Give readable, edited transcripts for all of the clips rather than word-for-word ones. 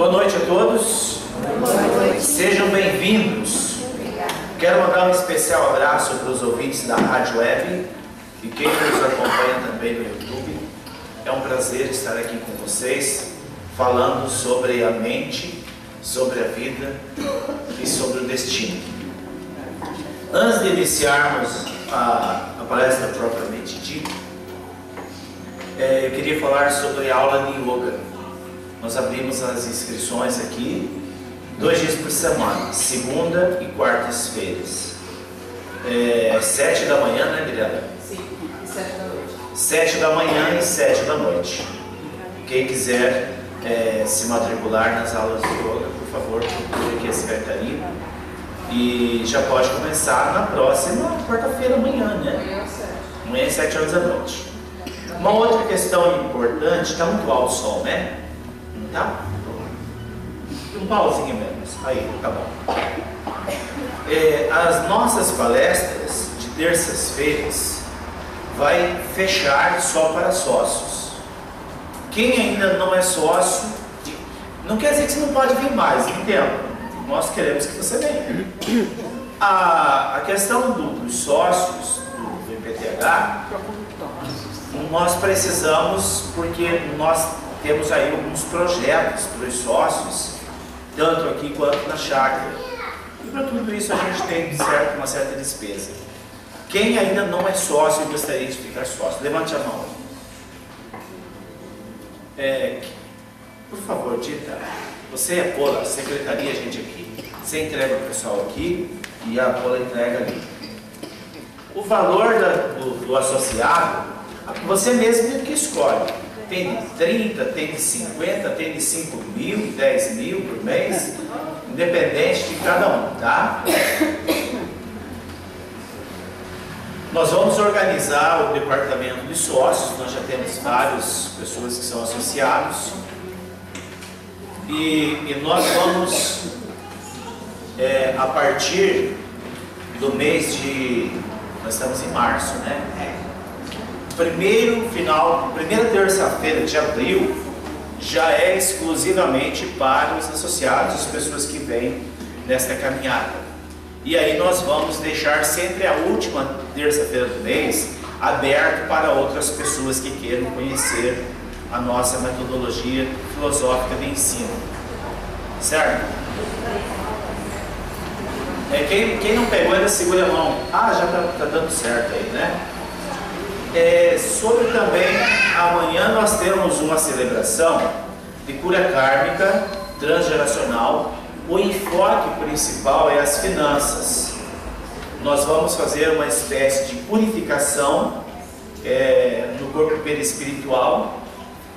Boa noite a todos. Boa noite. Sejam bem-vindos. Quero mandar um especial abraço para os ouvintes da Rádio Web e quem nos acompanha também no YouTube. É um prazer estar aqui com vocês, falando sobre a mente, sobre a vida e sobre o destino. Antes de iniciarmos a palestra propriamente dita, eu queria falar sobre a aula de yoga. Nós abrimos as inscrições aqui 2 dias por semana, segunda e quartas-feiras. 7 da manhã, né, Mirella? Sim, e 7 da noite. 7 da manhã e 7 da noite. Quem quiser se matricular nas aulas de yoga, por favor, procure aqui a secretaria. E já pode começar na próxima quarta-feira, amanhã, né? Amanhã às 7 horas da noite. Uma outra questão importante, está muito alto o som, né? Não tá? Um pauzinho menos. Aí, tá bom. As nossas palestras de terças-feiras vai fechar só para sócios. Quem ainda não é sócio, não quer dizer que você não pode vir mais, entendo. Nós queremos que você venha. A questão dos sócios do IPTH, nós precisamos, porque nós temos aí alguns projetos para os sócios, tanto aqui quanto na chácara. E para tudo isso a gente tem uma certa despesa. Quem ainda não é sócio e gostaria de ficar sócio, levante a mão. Por favor, Dita, você é Paula, secretaria, gente aqui. Você entrega o pessoal aqui e a Paula entrega ali. O valor do associado, você mesmo que escolhe. Tem de 30, tem de 50, tem de 5 mil, 10 mil por mês, independente de cada um, tá? Nós vamos organizar o departamento de sócios, nós já temos várias pessoas que são associados. E nós vamos, a partir do mês de... Nós estamos em março, né? Primeira terça-feira de abril já é exclusivamente para os associados, as pessoas que vêm nesta caminhada. E aí nós vamos deixar sempre a última terça-feira do mês aberto para outras pessoas que queiram conhecer a nossa metodologia filosófica de ensino. Certo? Quem não pegou ainda segura a mão. Já está dando certo aí, né? Sobre também, amanhã nós temos uma celebração de cura kármica transgeracional. O enfoque principal é as finanças. Nós vamos fazer uma espécie de purificação no corpo perispiritual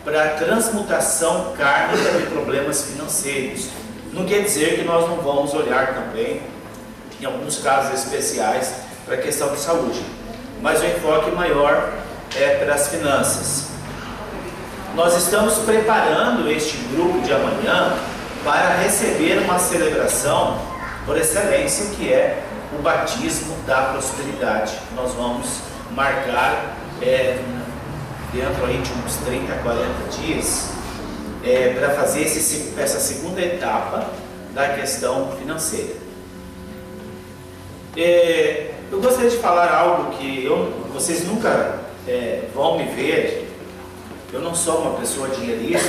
para transmutação kármica de problemas financeiros. Não quer dizer que nós não vamos olhar também, em alguns casos especiais, para a questão de saúde. Mas o enfoque maior é para as finanças. Nós estamos preparando este grupo de amanhã para receber uma celebração por excelência, que é o batismo da prosperidade. Nós vamos marcar dentro aí de uns 30 a 40 dias para fazer essa segunda etapa da questão financeira. Eu gostaria de falar algo que vocês nunca vão me ver. Eu não sou uma pessoa dinheirista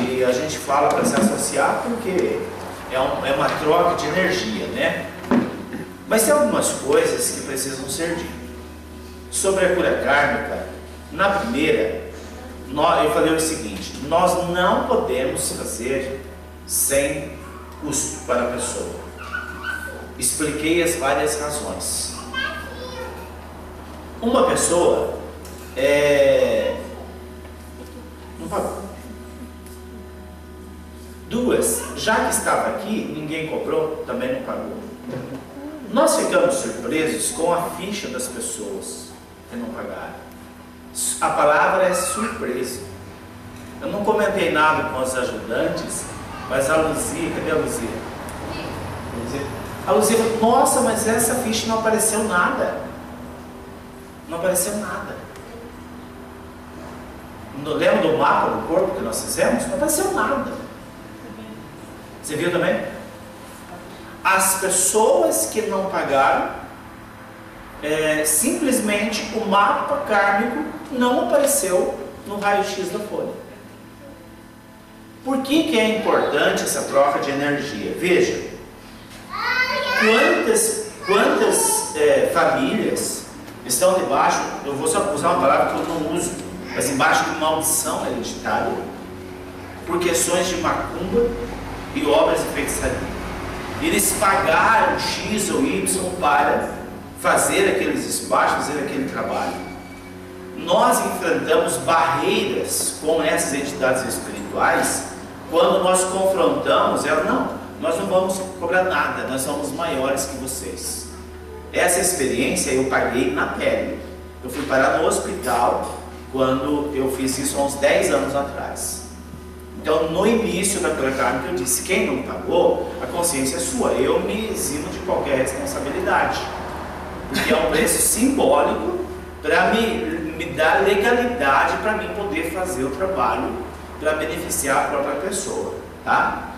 e a gente fala para se associar porque é uma troca de energia, né? Mas tem algumas coisas que precisam ser ditas. Sobre a cura kármica, na primeira, eu falei o seguinte: nós não podemos fazer sem custo para a pessoa. Expliquei as várias razões. Uma pessoa não pagou. Duas, já que estava aqui, ninguém cobrou, também não pagou. Nós ficamos surpresos com a ficha das pessoas que não pagaram. A palavra é surpresa. Eu não comentei nada com os ajudantes, mas a Luzia, cadê a Luzia? A Luzia falou: nossa, mas essa ficha não apareceu nada. Não apareceu nada. Lembra do mapa do corpo que nós fizemos? Não apareceu nada. Você viu também? As pessoas que não pagaram, simplesmente o mapa kármico não apareceu no raio-x da folha. Por que é importante essa troca de energia? Veja, quantas famílias estão debaixo, eu vou só usar uma palavra que eu não uso, mas embaixo de maldição hereditária, por questões de macumba e obras de feitiçaria. Eles pagaram X ou Y para fazer aqueles espaços, fazer aquele trabalho. Nós enfrentamos barreiras com essas entidades espirituais quando nós confrontamos elas. Não, nós não vamos cobrar nada, nós somos maiores que vocês. Essa experiência eu paguei na pele. Eu fui parar no hospital quando eu fiz isso há uns 10 anos atrás. Então, no início da cura kármica, eu disse: quem não pagou, a consciência é sua, eu me eximo de qualquer responsabilidade, porque é um preço simbólico para me dar legalidade para mim poder fazer o trabalho para beneficiar a própria pessoa, tá?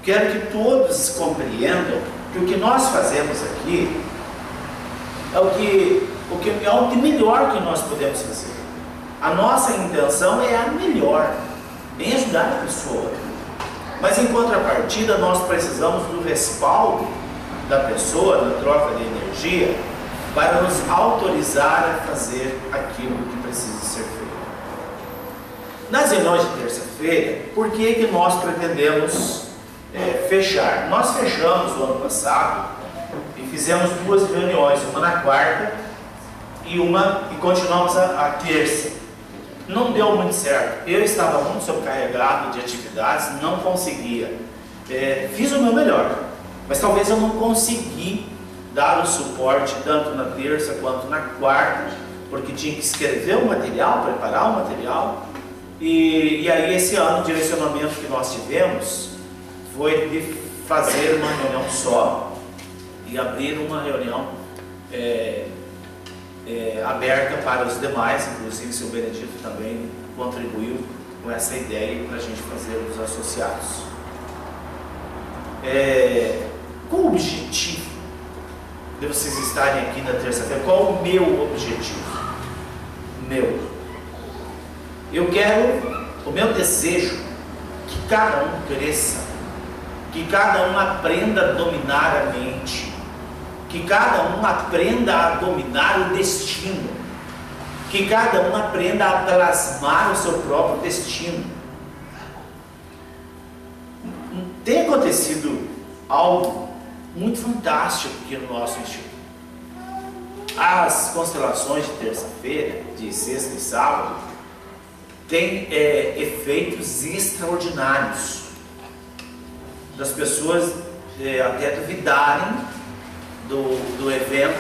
Quero que todos compreendam que o que nós fazemos aqui é o que melhor que nós podemos fazer. A nossa intenção é a melhor, em ajudar a pessoa. Mas em contrapartida, nós precisamos do respaldo da pessoa, da troca de energia, para nos autorizar a fazer aquilo que precisa ser feito. Nas reuniões de terça-feira, por que nós pretendemos fechar? Nós fechamos o ano passado e fizemos 2 reuniões, uma na quarta e continuamos a terça. Não deu muito certo. Eu estava muito sobrecarregado de atividades, não conseguia. Fiz o meu melhor, mas talvez eu não consegui dar o suporte tanto na terça quanto na quarta, porque tinha que escrever o material, preparar o material. E aí esse ano o direcionamento que nós tivemos foi de fazer uma reunião só e abrir uma reunião aberta para os demais. Inclusive o seu Benedito também contribuiu com essa ideia para a gente fazer os associados. Qual o objetivo de vocês estarem aqui na terça-feira? Qual o meu objetivo? O meu desejo, que cada um cresça, que cada um aprenda a dominar a mente, que cada um aprenda a dominar o destino, que cada um aprenda a plasmar o seu próprio destino. Tem acontecido algo muito fantástico aqui no nosso instituto. As constelações de terça-feira, de sexta e sábado, têm efeitos extraordinários, das pessoas até duvidarem do evento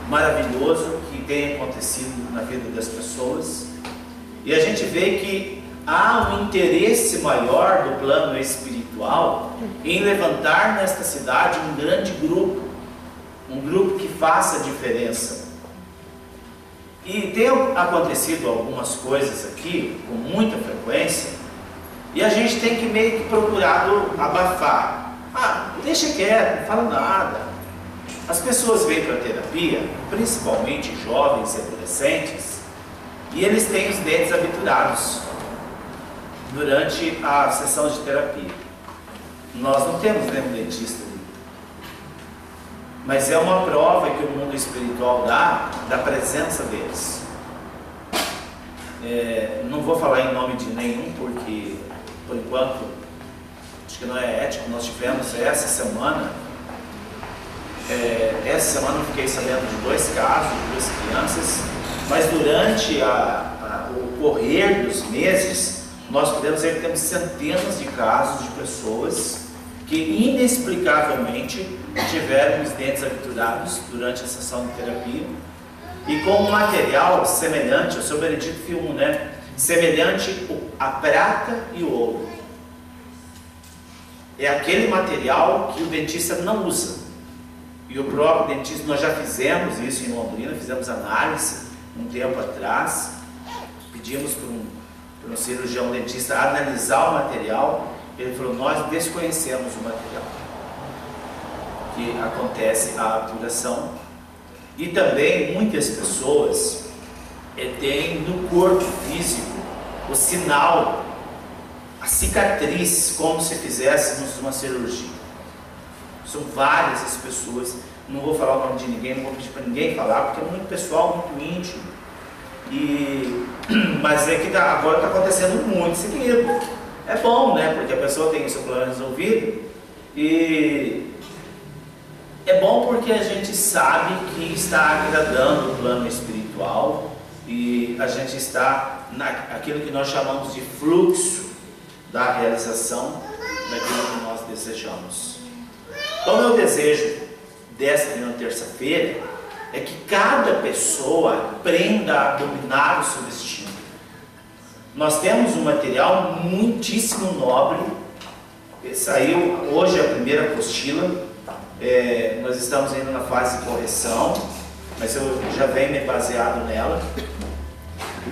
maravilhoso que tem acontecido na vida das pessoas. E a gente vê que há um interesse maior do plano espiritual em levantar nesta cidade um grande grupo, um grupo que faça diferença. E tem acontecido algumas coisas aqui com muita frequência, e a gente tem que meio que procurar abafar. Deixa quieto, não fala nada. As pessoas vêm para a terapia, principalmente jovens e adolescentes, e eles têm os dentes habiturados durante a sessão de terapia. Nós não temos nenhum dentista ali, mas é uma prova que o mundo espiritual dá da presença deles. Não vou falar em nome de nenhum, porque por enquanto acho que não é ético. Nós tivemos essa semana eu fiquei sabendo de 2 casos de 2 crianças, mas durante o correr dos meses nós podemos ver que temos centenas de casos de pessoas que inexplicavelmente tiveram os dentes habiturados durante a sessão de terapia, e com um material semelhante, o seu Benedito filmou, semelhante a prata e o ouro. É aquele material que o dentista não usa, e o próprio dentista, nós já fizemos isso em Londrina, fizemos análise um tempo atrás, pedimos para um cirurgião dentista analisar o material, Ele falou, nós desconhecemos o material, que acontece a apuração. E também muitas pessoas têm no corpo físico o sinal, a cicatriz, como se fizéssemos uma cirurgia. São várias as pessoas, não vou falar o nome de ninguém, não vou pedir para ninguém falar, porque é muito pessoal, muito íntimo. Mas é que agora está acontecendo muito seguido. É bom, né? Porque a pessoa tem o seu plano resolvido. E é bom porque a gente sabe que está agradando o plano espiritual e a gente está naquilo que nós chamamos de fluxo da realização daquilo que nós desejamos. Então, meu desejo desta minha terça-feira é que cada pessoa aprenda a dominar o seu destino. Nós temos um material muitíssimo nobre. Saiu hoje a primeira apostila. Nós estamos ainda na fase de correção, mas eu já venho me baseado nela.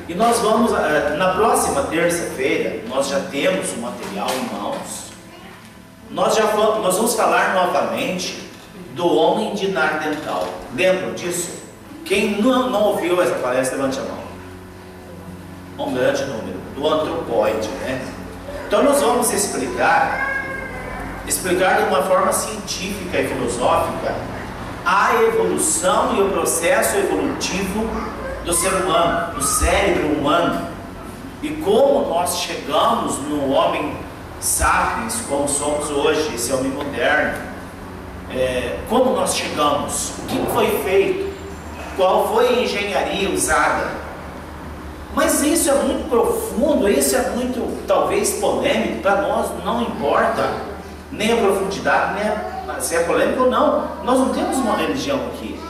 E nós vamos, na próxima terça-feira, nós já temos o material em mãos. Nós vamos falar novamente do homem de Nardental. Lembram disso? Quem não ouviu essa palestra, levante a mão. Um grande número. Do antropóide, né? Então nós vamos explicar de uma forma científica e filosófica a evolução e o processo evolutivo do ser humano, do cérebro humano, e como nós chegamos no homem sapiens, como somos hoje, esse homem moderno. Como nós chegamos, o que foi feito, qual foi a engenharia usada. Mas isso é muito profundo, isso é muito, talvez, polêmico. Para nós não importa nem a profundidade, nem se é polêmico ou não. Nós não temos uma religião aqui,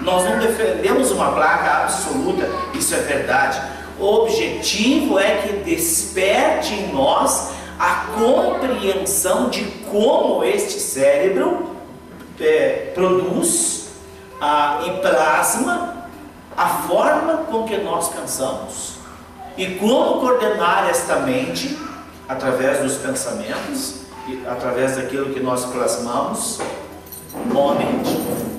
nós não defendemos uma placa absoluta, isso é verdade. O objetivo é que desperte em nós a compreensão de como este cérebro produz e plasma a forma com que nós pensamos e como coordenar esta mente através dos pensamentos e através daquilo que nós plasmamos novamente.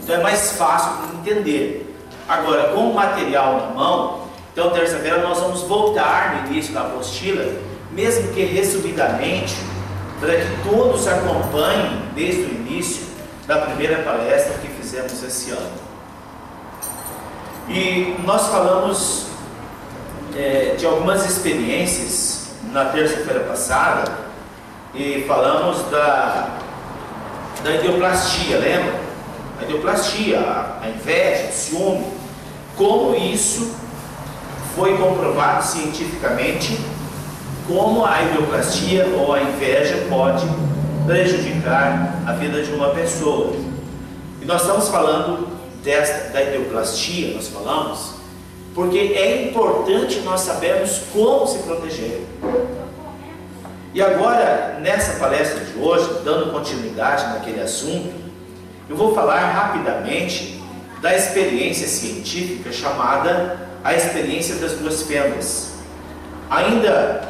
Então é mais fácil de entender. Agora, com o material na mão, então terça-feira nós vamos voltar no início da apostila, mesmo que resumidamente, para que todos acompanhem desde o início da primeira palestra que fizemos esse ano. E nós falamos de algumas experiências na terça-feira passada, e falamos da idioplastia, lembra? A idioplastia, a inveja, o ciúme, como isso foi comprovado cientificamente, como a idioplastia ou a inveja pode prejudicar a vida de uma pessoa. E nós estamos falando da idioplastia, nós falamos, porque é importante nós sabermos como se proteger. E agora, nessa palestra de hoje, dando continuidade naquele assunto, eu vou falar rapidamente da experiência científica chamada a experiência das duas fendas. Ainda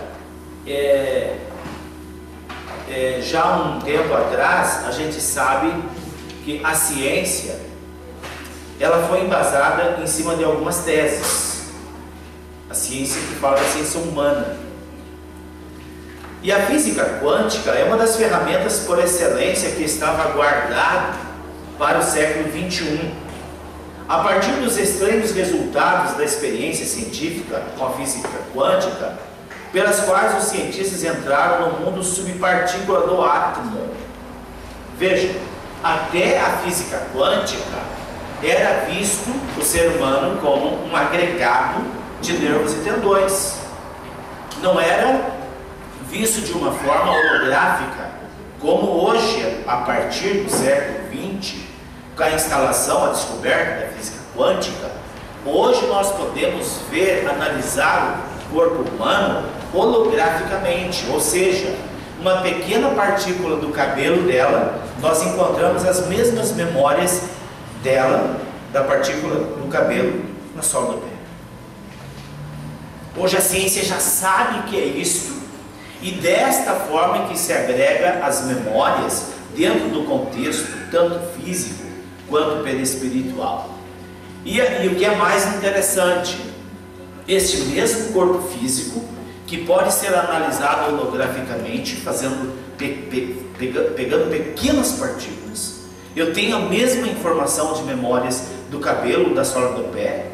já há um tempo atrás, a gente sabe que a ciência ela foi embasada em cima de algumas teses. A ciência que fala da ciência humana. E a física quântica é uma das ferramentas por excelência que estava guardada para o século XXI. A partir dos estranhos resultados da experiência científica com a física quântica, pelas quais os cientistas entraram no mundo subpartícula do átomo. Veja, até a física quântica era visto o ser humano como um agregado de nervos e tendões. Não era visto de uma forma holográfica, como hoje, a partir do século XX, com a instalação, a descoberta da física quântica, hoje nós podemos ver, analisar o corpo humano holograficamente, ou seja, uma pequena partícula do cabelo dela, nós encontramos as mesmas memórias dela, da partícula do cabelo, na sola do pé. Hoje a ciência já sabe que é isso, E desta forma que se agrega as memórias dentro do contexto, tanto físico quanto perispiritual. E o que é mais interessante, este mesmo corpo físico, que pode ser analisado holograficamente, pegando pequenas partículas, eu tenho a mesma informação de memórias do cabelo, da sola do pé,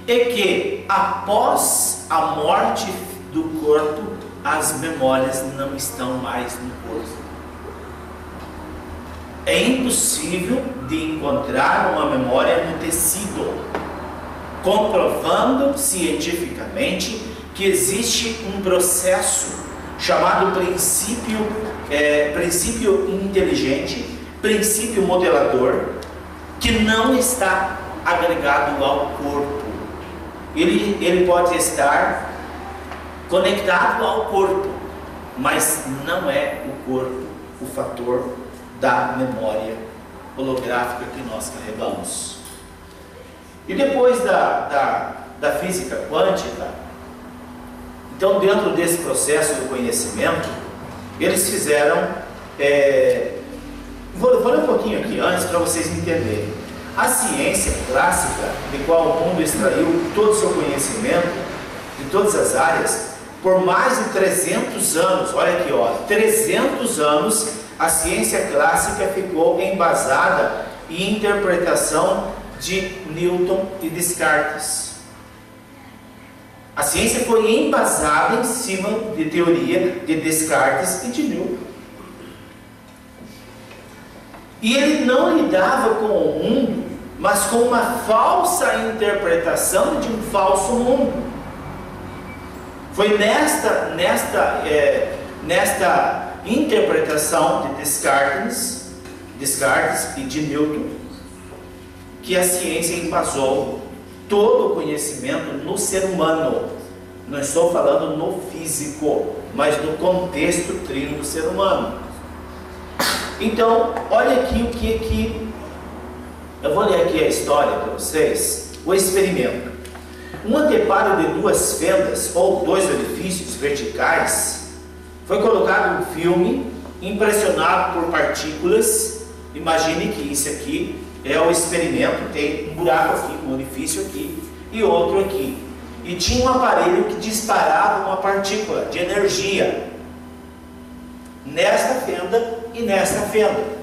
é que após a morte do corpo, as memórias não estão mais no corpo. É impossível de encontrar uma memória no tecido, comprovando cientificamente que existe um processo chamado princípio inteligente, princípio modelador, que não está agregado ao corpo. Ele pode estar conectado ao corpo, mas não é o corpo o fator da memória holográfica que nós carregamos. E depois da física quântica, então, dentro desse processo do conhecimento, eles fizeram, vou ler um pouquinho aqui antes para vocês entenderem. A ciência clássica, de qual o mundo extraiu todo o seu conhecimento, de todas as áreas, por mais de 300 anos, olha aqui, 300 anos, a ciência clássica ficou embasada em interpretação de Newton e Descartes. A ciência foi embasada em cima de teoria de Descartes e de Newton. E ele não lidava com o mundo, mas com uma falsa interpretação de um falso mundo. Foi nesta interpretação de Descartes e de Newton que a ciência embasou todo o conhecimento no ser humano. Não estou falando no físico, mas no contexto trino do ser humano. Então, olha aqui o que eu vou ler aqui a história para vocês. O experimento. Um anteparo de duas fendas ou dois orifícios verticais foi colocado um filme impressionado por partículas. Imagine que isso aqui é o experimento, tem um buraco aqui, um orifício aqui e outro aqui. E tinha um aparelho que disparava uma partícula de energia nesta fenda e nesta fenda.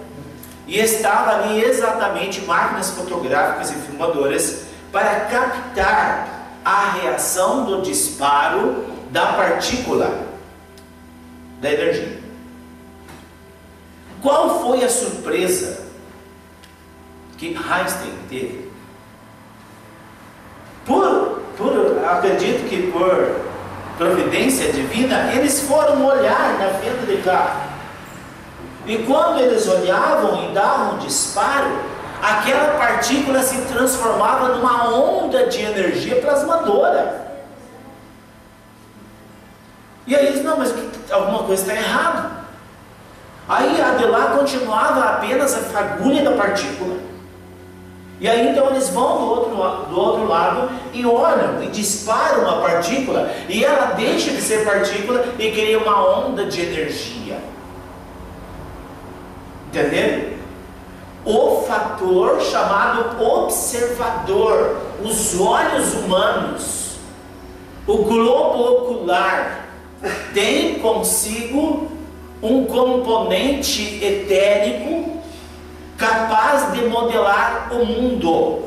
E estava ali exatamente máquinas fotográficas e filmadoras para captar a reação do disparo da partícula da energia. Qual foi a surpresa que Einstein teve? Acredito que por providência divina, eles foram olhar na fenda de carro. E quando eles olhavam e davam um disparo, aquela partícula se transformava numa onda de energia plasmadora. E aí eles, não, mas alguma coisa está errada. Aí a de lá continuava apenas a fagulha da partícula. E aí então eles vão do outro lado e olham e disparam a partícula, e ela deixa de ser partícula e cria uma onda de energia. Entenderam? O fator chamado observador, os olhos humanos, o globo ocular, tem consigo um componente etérico capaz de modelar o mundo,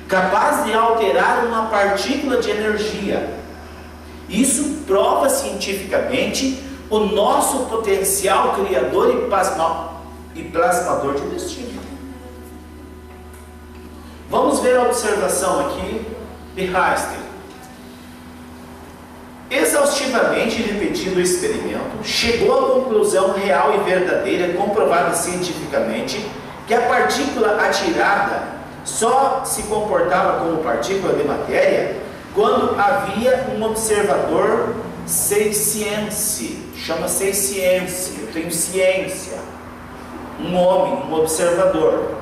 capaz de alterar uma partícula de energia. Isso prova cientificamente o nosso potencial criador e plasmador de destino. Vamos ver a observação aqui de Einstein. Exaustivamente repetindo o experimento, chegou à conclusão real e verdadeira, comprovada cientificamente, que a partícula atirada só se comportava como partícula de matéria quando havia um observador seisciense. Chama-se ciência, eu tenho ciência. Um homem, um observador.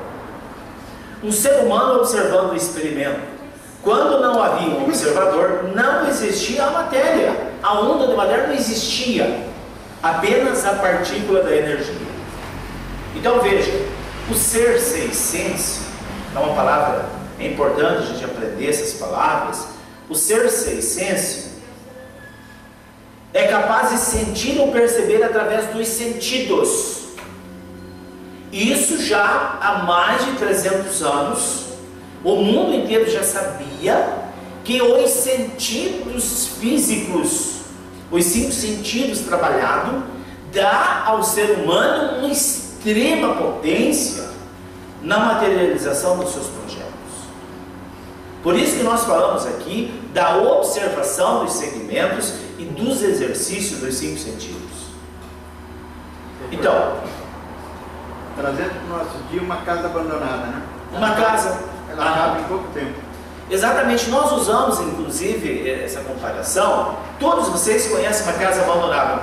Um ser humano observando o experimento. Quando não havia um observador, não existia a matéria. a onda de matéria não existia, apenas a partícula da energia. Então veja, o ser seiscense, é uma palavra, é importante a gente aprender essas palavras. O ser seiscense é capaz de sentir ou perceber através dos sentidos. Isso já há mais de 300 anos, o mundo inteiro já sabia que os sentidos físicos, os 5 sentidos trabalhados, dá ao ser humano uma extrema potência na materialização dos seus projetos. Por isso que nós falamos aqui da observação dos segmentos e dos exercícios dos 5 sentidos. Então, trazendo para o nosso dia uma casa abandonada, né? Uma casa. Ela acaba em pouco tempo. Exatamente, nós usamos inclusive essa comparação. Todos vocês conhecem uma casa abandonada,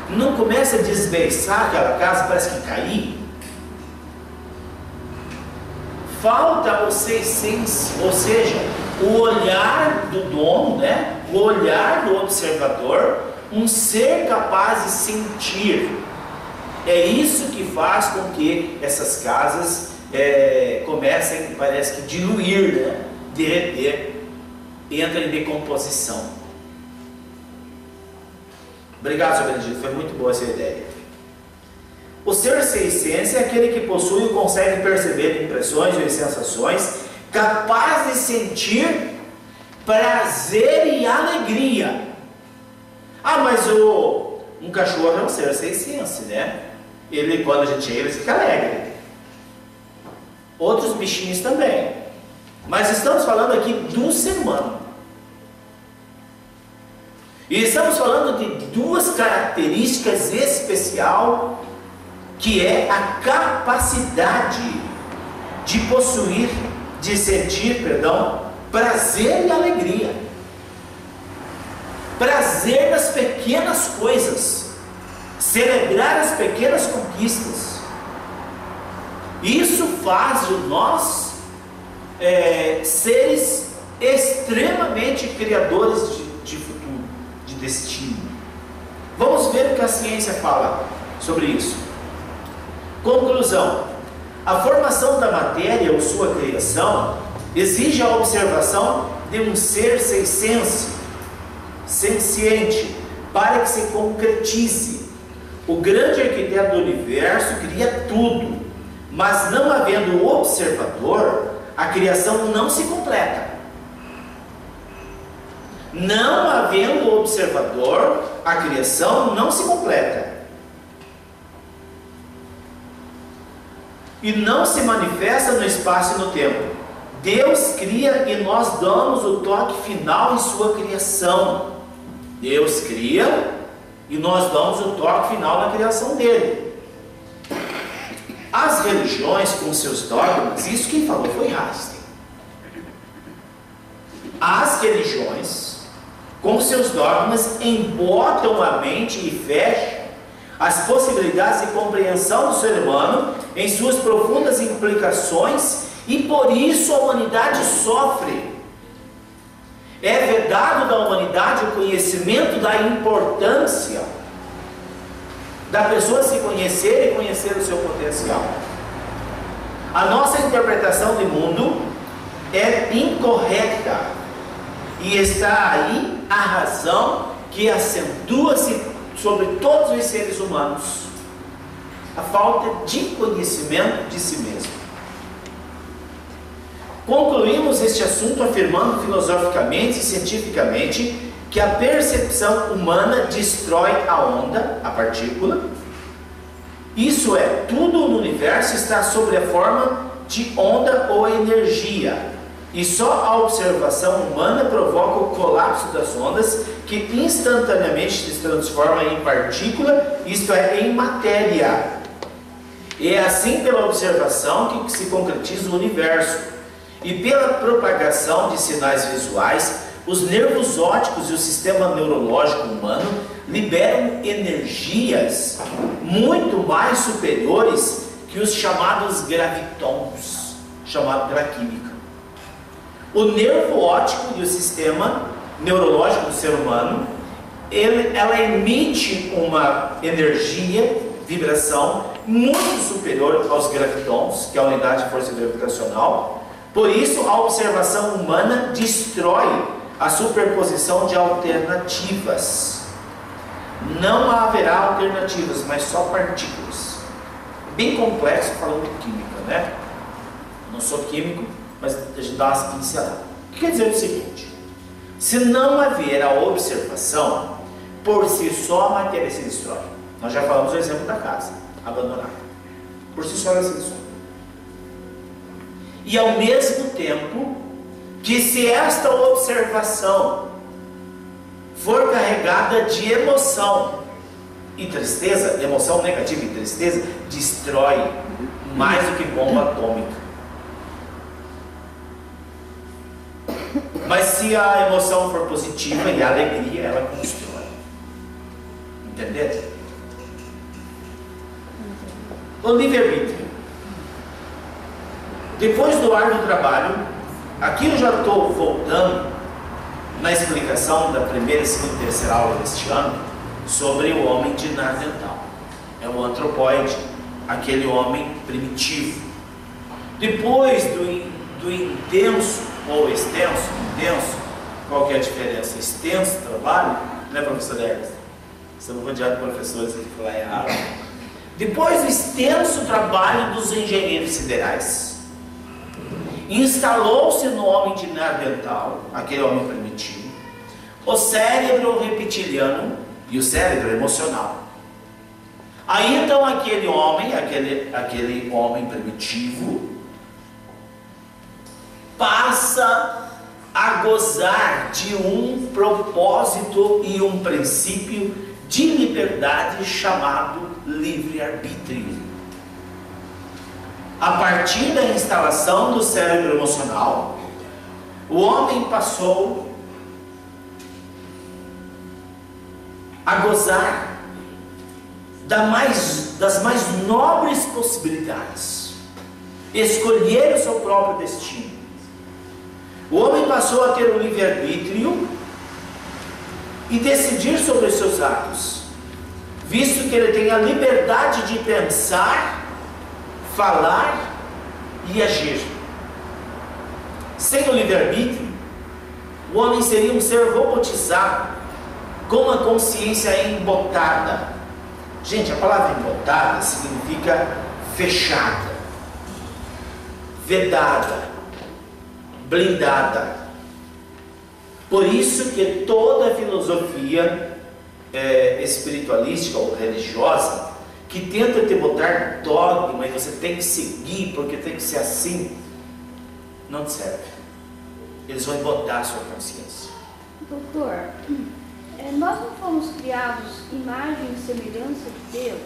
não começa a desbeiçar aquela casa, parece que cair. Falta o seiscense, ou seja, o olhar do dono, né? O olhar do observador, um ser capaz de sentir. É isso que faz com que essas casas comecem, parece que diluir, né? Derreter, entra em decomposição. Obrigado, Sr. Benedito, foi muito boa essa ideia. O ser seiscense é aquele que possui e consegue perceber impressões e sensações, capaz de sentir prazer e alegria. Ah, mas um cachorro é um ser seiscense, né? Ele, quando a gente chega, ele fica alegre. Outros bichinhos também. Mas estamos falando aqui do ser humano. E estamos falando de 2 características especiais, que é a capacidade de possuir, de sentir, prazer e alegria. Prazer nas pequenas coisas, celebrar as pequenas conquistas. Isso faz de nós seres extremamente criadores de futuro, de destino. Vamos ver o que a ciência fala sobre isso. Conclusão: a formação da matéria ou sua criação exige a observação de um ser seiscense, senciente, para que se concretize. O grande arquiteto do universo cria tudo, mas não havendo o observador, a criação não se completa. Não havendo o observador, a criação não se completa. E não se manifesta no espaço e no tempo. Deus cria e nós damos o toque final em sua criação. Deus cria e nós damos o toque final na criação dele. As religiões com seus dogmas, isso quem falou foi Einstein. As religiões com seus dogmas embotam a mente e fecham as possibilidades de compreensão do ser humano em suas profundas implicações, e por isso a humanidade sofre. É vedado da humanidade o conhecimento da importância da pessoa se conhecer e conhecer o seu potencial. A nossa interpretação de mundo é incorreta, e está aí a razão que acentua-se sobre todos os seres humanos: a falta de conhecimento de si mesmo. Concluímos este assunto afirmando filosoficamente e cientificamente que a percepção humana destrói a onda, a partícula. Isso é, tudo no universo está sob a forma de onda ou energia, e só a observação humana provoca o colapso das ondas, que instantaneamente se transforma em partícula, isto é, em matéria. E é assim pela observação que se concretiza o universo. E pela propagação de sinais visuais, os nervos ópticos e o sistema neurológico humano liberam energias muito mais superiores que os chamados gravitons, chamado pela química. O nervo óptico e o sistema neurológico do ser humano ela emite uma energia, vibração, muito superior aos gravitons, que é a unidade de força gravitacional. Por isso, a observação humana destrói a superposição de alternativas. Não haverá alternativas, mas só partículas. Bem complexo falando de química, né? Não sou químico, mas a gente dá umas pinceladas. O que quer dizer o seguinte: se não haver a observação, por si só a matéria se destrói. Nós já falamos do exemplo da casa abandonada. Por si só ela se destrói. E ao mesmo tempo que, se esta observação for carregada de emoção e tristeza, emoção negativa e tristeza, destrói mais do que bomba atômica. Mas se a emoção for positiva e a alegria, ela constrói. Entenderam? O livre-arbítrio. Depois do árduo trabalho, aqui eu já estou voltando na explicação da primeira, segunda e terceira aula deste ano sobre o homem de Neandertal. É o antropóide, aquele homem primitivo. Depois do intenso ou extenso, qual que é a diferença? Extenso trabalho, né, professor Ernest? Estamos rodeados de professores que falam errado. Depois do extenso trabalho dos engenheiros siderais, instalou-se no homem de Neandertal, aquele homem primitivo, o cérebro reptiliano e o cérebro emocional. Aí então aquele homem primitivo passa a gozar de um propósito e um princípio de liberdade chamado livre-arbítrio. A partir da instalação do cérebro emocional, o homem passou a gozar das mais nobres possibilidades, escolher o seu próprio destino. O homem passou a ter o livre-arbítrio e decidir sobre os seus atos, visto que ele tem a liberdade de pensar, falar e agir. Sem o livre-arbítrio, o homem seria um ser robotizado, com a consciência embotada. Gente, a palavra embotada significa fechada, vedada, blindada. Por isso que toda a filosofia espiritualística ou religiosa que tenta te botar dogma e você tem que seguir porque tem que ser assim, não te serve. Eles vão embotar a sua consciência. Doutor, nós não fomos criados imagem e semelhança de Deus?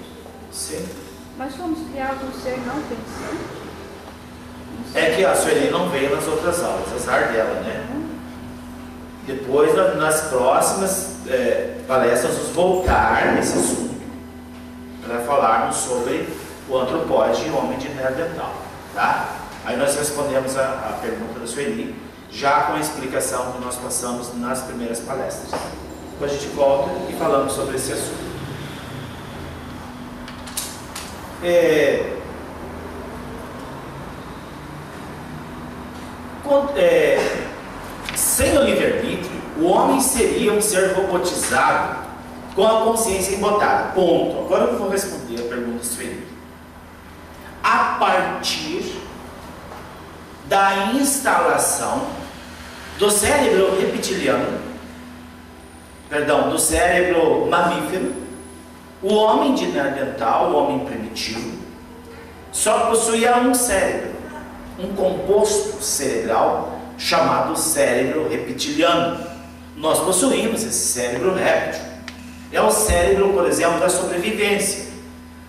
Sim. Mas fomos criados um ser não pensante? É que a Sueli não veio nas outras aulas, azar dela, né? Depois, nas próximas palestras, vamos voltar nesse assunto para falarmos sobre o antropóide e o homem de Neandertal, tá? Aí nós respondemos a pergunta da Sueli, já com a explicação que nós passamos nas primeiras palestras. Depois a gente volta e falamos sobre esse assunto. Sem o livre-arbítrio, o homem seria um ser robotizado com a consciência embotada. Ponto. Agora eu vou responder a pergunta do Sueli. A partir da instalação do cérebro reptiliano, do cérebro mamífero, o homem de Neandertal, o homem primitivo, só possuía um cérebro, um composto cerebral chamado cérebro reptiliano. Nós possuímos esse cérebro réptil. É o cérebro, por exemplo, da sobrevivência.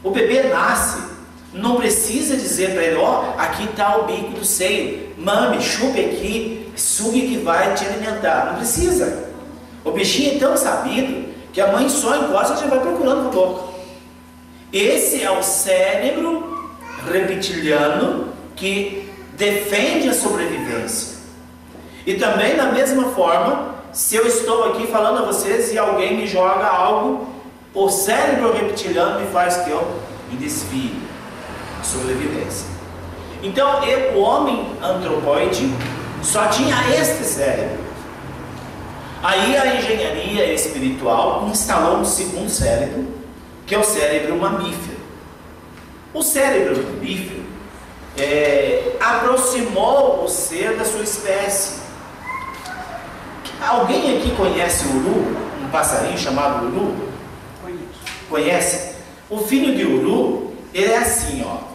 O bebê nasce, não precisa dizer para ele, aqui está o bico do seio, mame, chupe aqui, sugue que vai te alimentar. Não precisa. O bichinho é tão sabido que a mãe só encosta e já vai procurando na boca. Esse é o cérebro reptiliano que defende a sobrevivência. E também, da mesma forma, se eu estou aqui falando a vocês e alguém me joga algo, o cérebro reptiliano me faz que eu me desvie, a sobrevivência. Então, o homem antropóide só tinha este cérebro. Aí a engenharia espiritual instalou um segundo cérebro, que é o cérebro mamífero. O cérebro mamífero aproximou o ser da sua espécie. Alguém aqui conhece o uru? Um passarinho chamado uru? Conhece? O filho de uru, ele é assim, ó.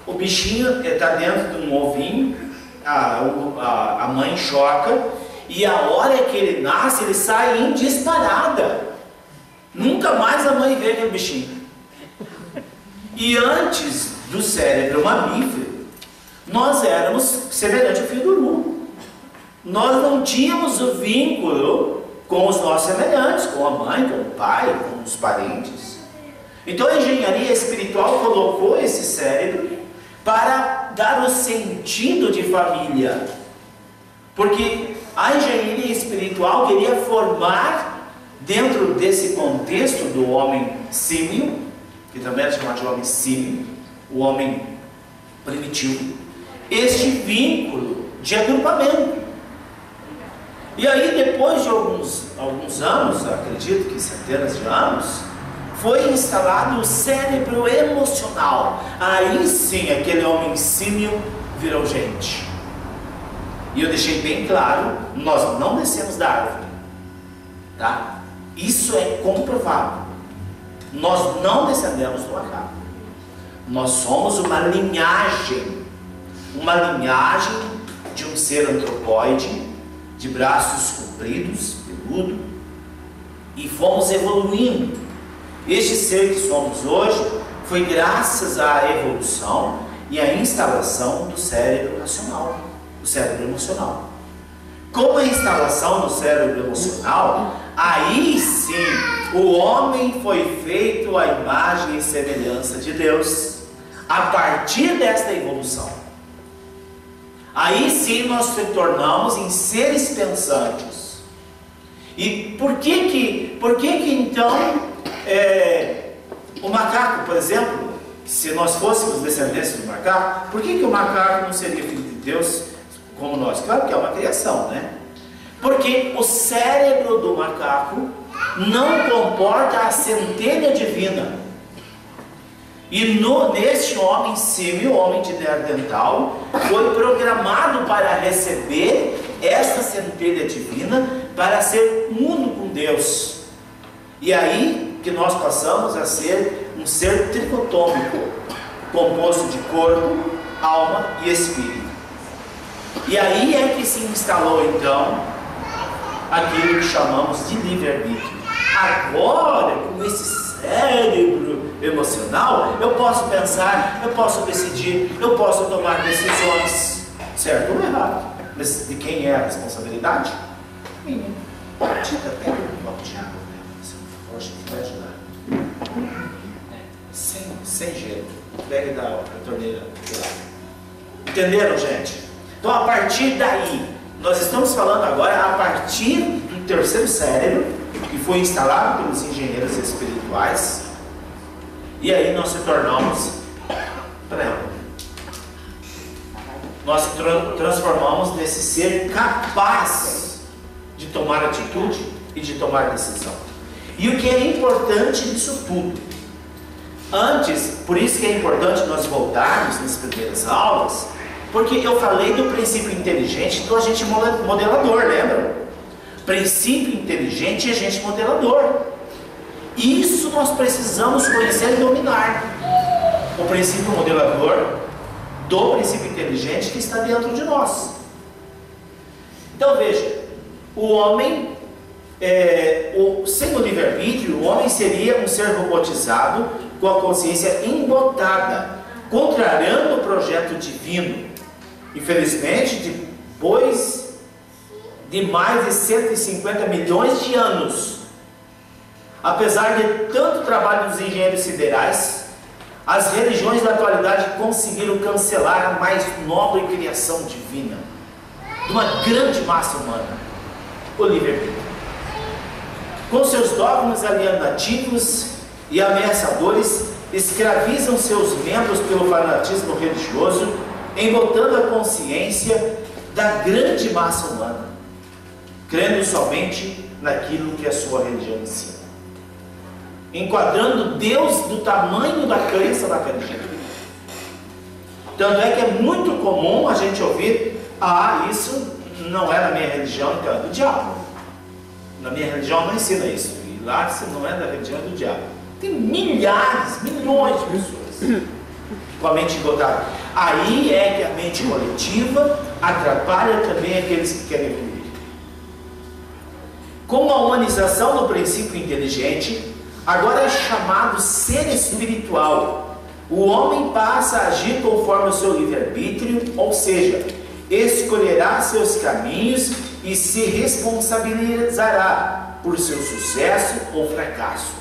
O bichinho está dentro de um ovinho, a mãe choca, e a hora que ele nasce, ele sai em disparada. Nunca mais a mãe vê aquele bichinho. E antes do cérebro mamífero, nós éramos semelhante ao filho do uru. Nós não tínhamos o vínculo com os nossos semelhantes, com a mãe, com o pai, com os parentes. Então a engenharia espiritual colocou esse cérebro para dar o sentido de família. Porque a engenharia espiritual queria formar, dentro desse contexto do homem símio, que também é chamado de homem símio, o homem primitivo, este vínculo de agrupamento. E aí, depois de alguns anos, acredito que centenas de anos, foi instalado o cérebro emocional. Aí sim, aquele homem símio virou gente. E eu deixei bem claro, nós não descemos da árvore, tá? Isso é comprovado. Nós não descendemos do macaco. Nós somos uma linhagem de um ser antropóide, de braços compridos, peludo, e fomos evoluindo. Este ser que somos hoje foi graças à evolução e à instalação do cérebro racional, do cérebro emocional. Com a instalação do cérebro emocional, aí sim o homem foi feito à imagem e semelhança de Deus. A partir desta evolução, aí sim nós se tornamos em seres pensantes. E por que então o macaco, por exemplo, se nós fôssemos descendentes do macaco, por que o macaco não seria filho de Deus como nós? Claro que é uma criação, né? Porque o cérebro do macaco não comporta a centelha divina. E neste homem símio, homem de Neandertal, foi programado para receber essa centelha divina, para ser uno com Deus. E aí que nós passamos a ser um ser tricotômico, composto de corpo, alma e espírito. E aí é que se instalou então aquilo que chamamos de livre-arbítrio. Agora, com esse cérebro emocional, eu posso pensar, eu posso decidir, eu posso tomar decisões, certo ou errado. Mas de quem é a responsabilidade? Minha. Tita, pega um copo de água, poxa, vai ajudar. Sem gelo. Pega da torneira. Entenderam, gente? Então, a partir daí, nós estamos falando agora a partir do terceiro cérebro, que foi instalado pelos engenheiros espirituais, e aí nós se tornamos, nós se transformamos nesse ser capaz de tomar atitude e de tomar decisão. E o que é importante nisso tudo? Antes, por isso que é importante nós voltarmos nas primeiras aulas, porque eu falei do princípio inteligente do agente modelador, lembra? Princípio inteligente e agente modelador. Isso nós precisamos conhecer e dominar. O princípio modelador do princípio inteligente que está dentro de nós. Então veja, o homem, sem o livre-arbítrio, o homem seria um ser robotizado com a consciência embotada, contrariando o projeto divino. Infelizmente, depois de mais de 150 milhões de anos, apesar de tanto trabalho dos engenheiros siderais, as religiões da atualidade conseguiram cancelar a mais nobre criação divina de uma grande massa humana, o livre-arbítrio. Com seus dogmas alienativos e ameaçadores, escravizam seus membros pelo fanatismo religioso, embotando a consciência da grande massa humana, crendo somente naquilo que a sua religião ensina, enquadrando Deus do tamanho da crença daquela religião. Tanto é que é muito comum a gente ouvir: ah, isso não é da minha religião, então é do diabo. Na minha religião não ensina isso, e lá se não é da religião, é do diabo. Tem milhares, milhões de pessoas com a mente embotada. Aí é que a mente coletiva atrapalha também aqueles que querem evoluir. Com a humanização do princípio inteligente, agora é chamado ser espiritual. O homem passa a agir conforme o seu livre-arbítrio, ou seja, escolherá seus caminhos e se responsabilizará por seu sucesso ou fracasso,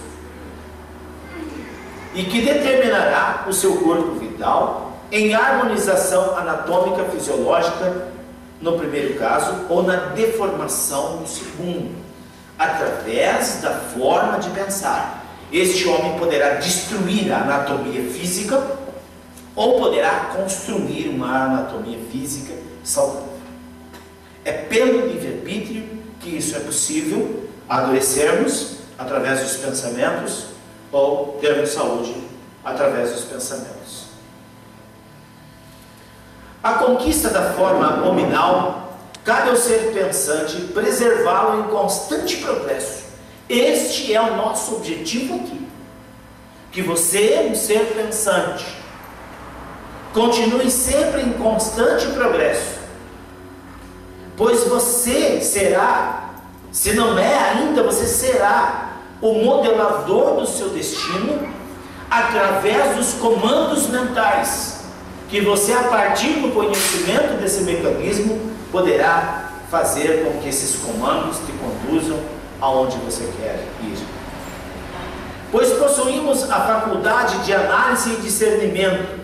e que determinará o seu corpo vital em harmonização anatômica fisiológica no primeiro caso, ou na deformação no segundo, através da forma de pensar. Este homem poderá destruir a anatomia física ou poderá construir uma anatomia física saudável. É pelo livre-arbítrio que isso é possível, adoecermos através dos pensamentos ou termos saúde através dos pensamentos. A conquista da forma nominal cabe ao ser pensante preservá-lo em constante progresso. Este é o nosso objetivo aqui. Que você, um ser pensante, continue sempre em constante progresso, pois você será, se não é ainda, você será o modelador do seu destino através dos comandos mentais, que você, a partir do conhecimento desse mecanismo, poderá fazer com que esses comandos te conduzam aonde você quer ir. Pois possuímos a faculdade de análise e discernimento,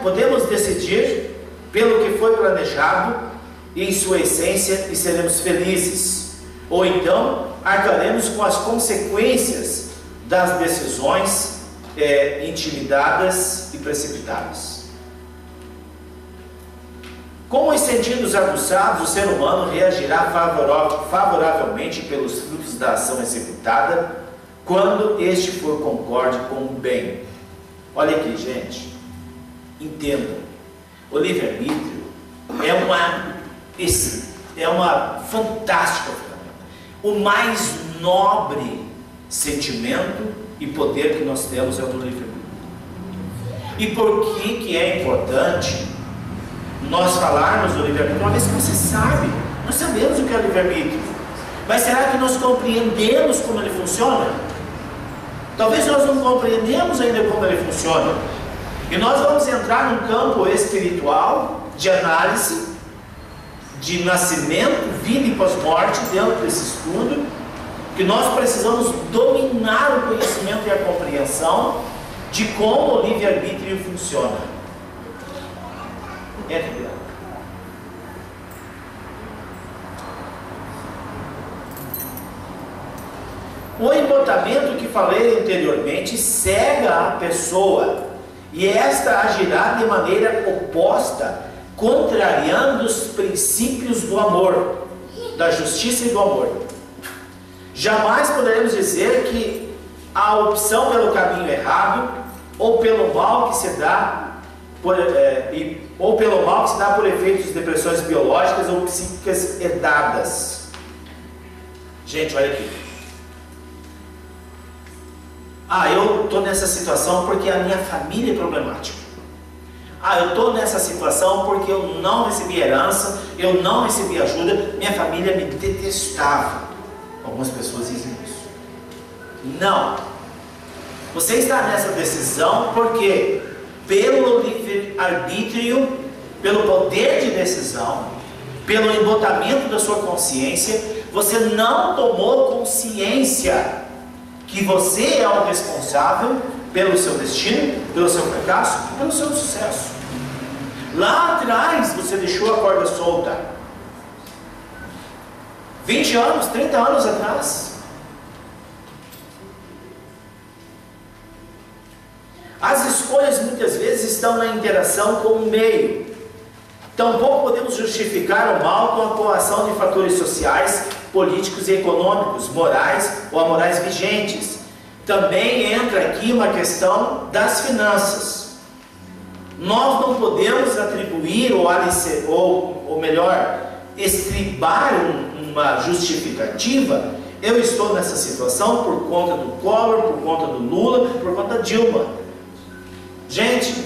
podemos decidir pelo que foi planejado em sua essência e seremos felizes, ou então arcaremos com as consequências das decisões intimidadas e precipitadas. Com os sentidos aguçados, o ser humano reagirá favoravelmente pelos frutos da ação executada, quando este for concorde com o bem. Olha aqui, gente, entendam, o livre-arbítrio é uma fantástica ferramenta, o mais nobre sentimento e poder que nós temos é o do livre-arbítrio. E por que é importante nós falarmos do livre-arbítrio? Uma vez que você sabe, nós sabemos o que é o livre-arbítrio, mas será que nós compreendemos como ele funciona? Talvez nós não compreendemos ainda como ele funciona, e nós vamos entrar num campo espiritual de análise, de nascimento, vida e pós-morte dentro desse estudo, que nós precisamos dominar o conhecimento e a compreensão de como o livre-arbítrio funciona. O embotamento que falei anteriormente cega a pessoa, e esta agirá de maneira oposta, contrariando os princípios do amor, da justiça e do amor. Jamais poderemos dizer que a opção pelo caminho errado, ou pelo mal que se dá por efeitos de depressões biológicas ou psíquicas herdadas. Gente, olha aqui. Eu estou nessa situação porque a minha família é problemática. Eu estou nessa situação porque eu não recebi herança, eu não recebi ajuda, minha família me detestava. Algumas pessoas dizem isso. Não. Você está nessa decisão porque, pelo livre-arbítrio, pelo poder de decisão, pelo embotamento da sua consciência, você não tomou consciência que você é o responsável pelo seu destino, pelo seu fracasso, pelo seu sucesso. Lá atrás você deixou a corda solta. 20 anos, 30 anos atrás. escolhas muitas vezes estão na interação com o meio. Tampouco podemos justificar o mal com a coação de fatores sociais, políticos e econômicos, morais ou amorais vigentes. Também entra aqui uma questão das finanças. Nós não podemos atribuir ou melhor, estribar uma justificativa. Eu estou nessa situação por conta do Collor, por conta do Lula, por conta da Dilma. Gente,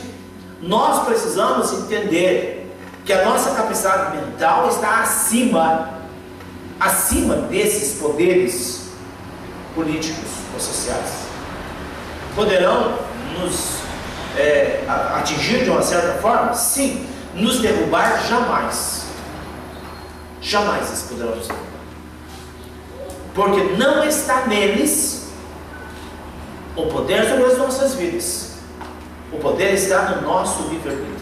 nós precisamos entender que a nossa capacidade mental está acima desses poderes políticos ou sociais. Poderão nos atingir de uma certa forma? Sim. Nos derrubar? Jamais. Jamais eles poderão nos derrubar. Porque não está neles o poder sobre as nossas vidas. O poder está no nosso livre-arbítrio.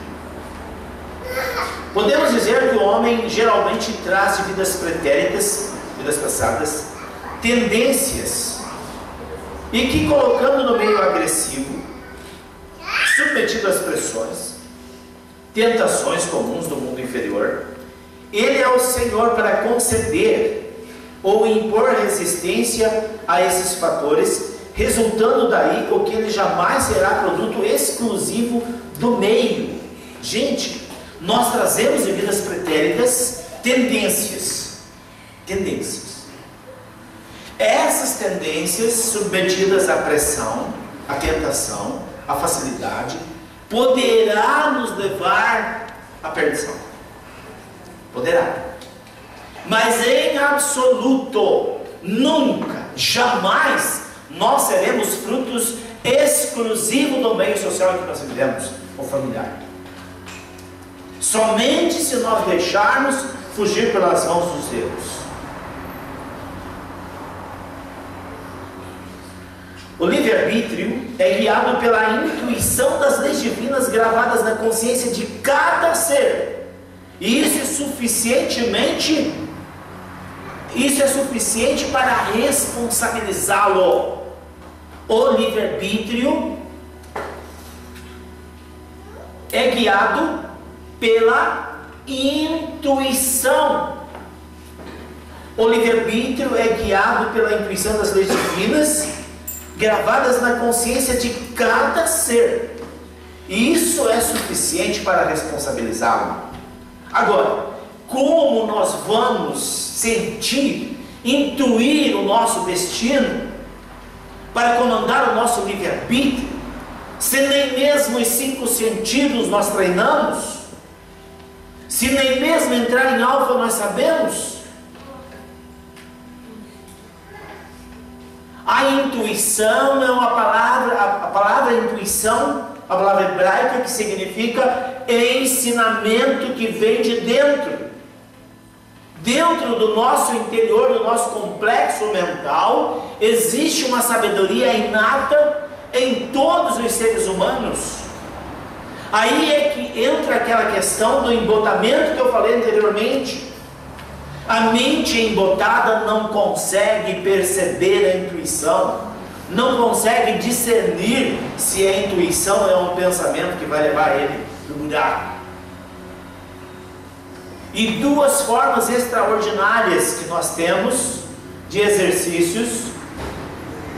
Podemos dizer que o homem geralmente traz de vidas pretéritas, vidas passadas, tendências, e que, colocando no meio agressivo, submetido às pressões, tentações comuns do mundo inferior, ele é o Senhor para conceder ou impor resistência a esses fatores, resultando daí o que ele jamais será produto exclusivo do meio. Gente, nós trazemos em vidas pretéritas tendências. Essas tendências, submetidas à pressão, à tentação, à facilidade, poderá nos levar à perdição. Poderá. Mas em absoluto, nunca, jamais, nós seremos frutos exclusivos do meio social em que nós vivemos, ou familiar. Somente se nós deixarmos fugir pelas mãos dos erros. O livre-arbítrio é guiado pela intuição das leis divinas gravadas na consciência de cada ser. E isso é suficiente para responsabilizá-lo. O livre-arbítrio é guiado pela intuição. O livre-arbítrio é guiado pela intuição das leis divinas gravadas na consciência de cada ser. E isso é suficiente para responsabilizá-lo. Agora, como nós vamos sentir, intuir o nosso destino para comandar o nosso livre-arbítrio, se nem mesmo os 5 sentidos nós treinamos? Se nem mesmo entrar em alfa nós sabemos? A intuição é uma palavra, a palavra intuição, a palavra hebraica que significa ensinamento que vem de dentro. Dentro do nosso interior, do nosso complexo mental, existe uma sabedoria inata em todos os seres humanos. Aí é que entra aquela questão do embotamento que eu falei anteriormente. A mente embotada não consegue perceber a intuição, não consegue discernir se a intuição é um pensamento que vai levar ele para o buraco. E 2 formas extraordinárias que nós temos de exercícios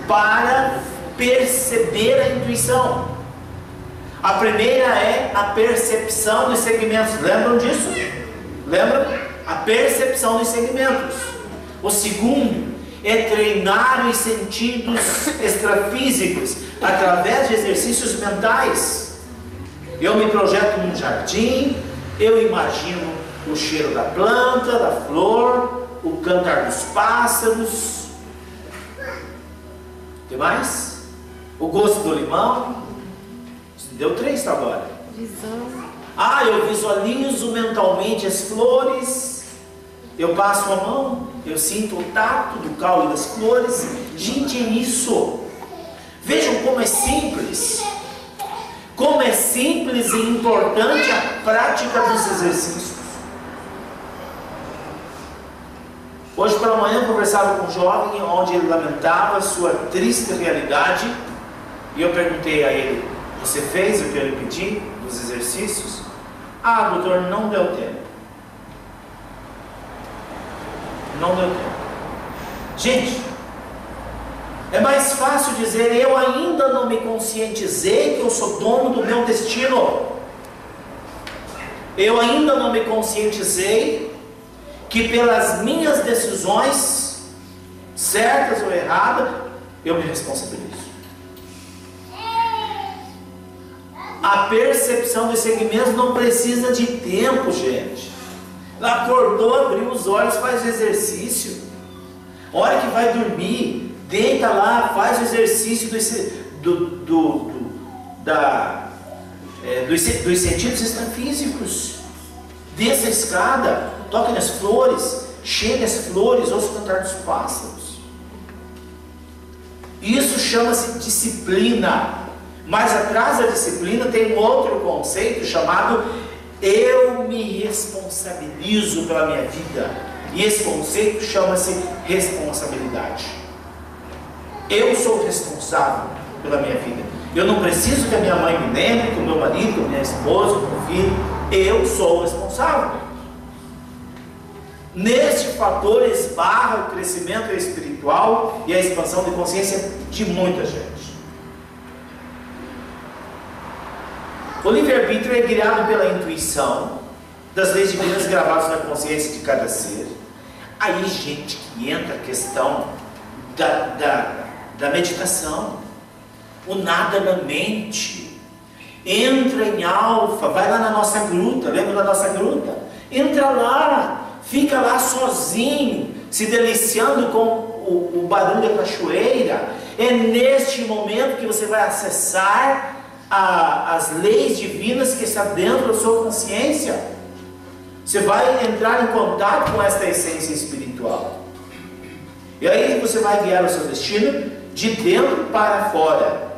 para perceber a intuição. A primeira é a percepção dos segmentos. Lembram disso? Lembram? A percepção dos segmentos. O segundo é treinar os sentidos extrafísicos através de exercícios mentais. Eu me projeto num jardim, eu imagino o cheiro da planta, da flor, o cantar dos pássaros. O que mais? O gosto do limão. Deu 3 agora. Visão. Eu visualizo mentalmente as flores. Eu passo a mão, eu sinto o tato do caule das flores. Gente, é isso. Vejam como é simples. Como é simples e importante a prática dos exercícios. Hoje pela manhã eu conversava com um jovem onde ele lamentava sua triste realidade. E eu perguntei a ele: Você fez o que eu lhe pedi dos exercícios? Ah, doutor, não deu tempo. Não deu tempo. Gente, é mais fácil dizer: eu ainda não me conscientizei que eu sou dono do meu destino. Eu ainda não me conscientizei que pelas minhas decisões, certas ou erradas, eu me responsabilizo. A percepção de si mesmo não precisa de tempo, gente. Ela acordou, abriu os olhos, faz o exercício. A hora que vai dormir, deita lá, faz o exercício dos sentidos extrafísicos. Desça a escada, toque nas flores, chegue as flores, ouça o cantar dos pássaros. Isso chama-se disciplina. Mas atrás da disciplina tem um outro conceito chamado eu me responsabilizo pela minha vida. E esse conceito chama-se responsabilidade. Eu sou responsável pela minha vida. Eu não preciso que a minha mãe me lembre, que o meu marido, que a minha esposa, que o meu filho. Eu sou responsável. Neste fator esbarra o crescimento espiritual e a expansão de consciência de muita gente. O livre-arbítrio é guiado pela intuição das leis divinas gravadas na consciência de cada ser. Aí, gente, que entra a questão da meditação. O nada na mente. Entra em alfa, vai lá na nossa gruta, lembra da nossa gruta? Entra lá, fica lá sozinho, se deliciando com o barulho da cachoeira. É neste momento que você vai acessar as leis divinas que estão dentro da sua consciência. Você vai entrar em contato com esta essência espiritual. E aí você vai guiar o seu destino de dentro para fora.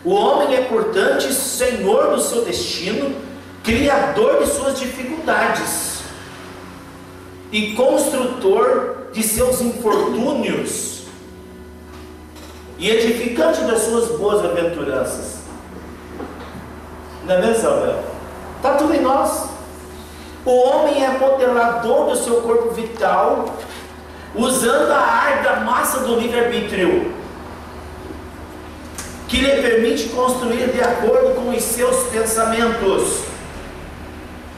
O homem é, portanto, senhor do seu destino, criador de suas dificuldades e construtor de seus infortúnios e edificante das suas boas aventuranças. Não é mesmo, Isabel? Está tudo em nós. O homem é modelador do seu corpo vital, usando a arte da massa do livre-arbítrio, que lhe permite construir de acordo com os seus pensamentos.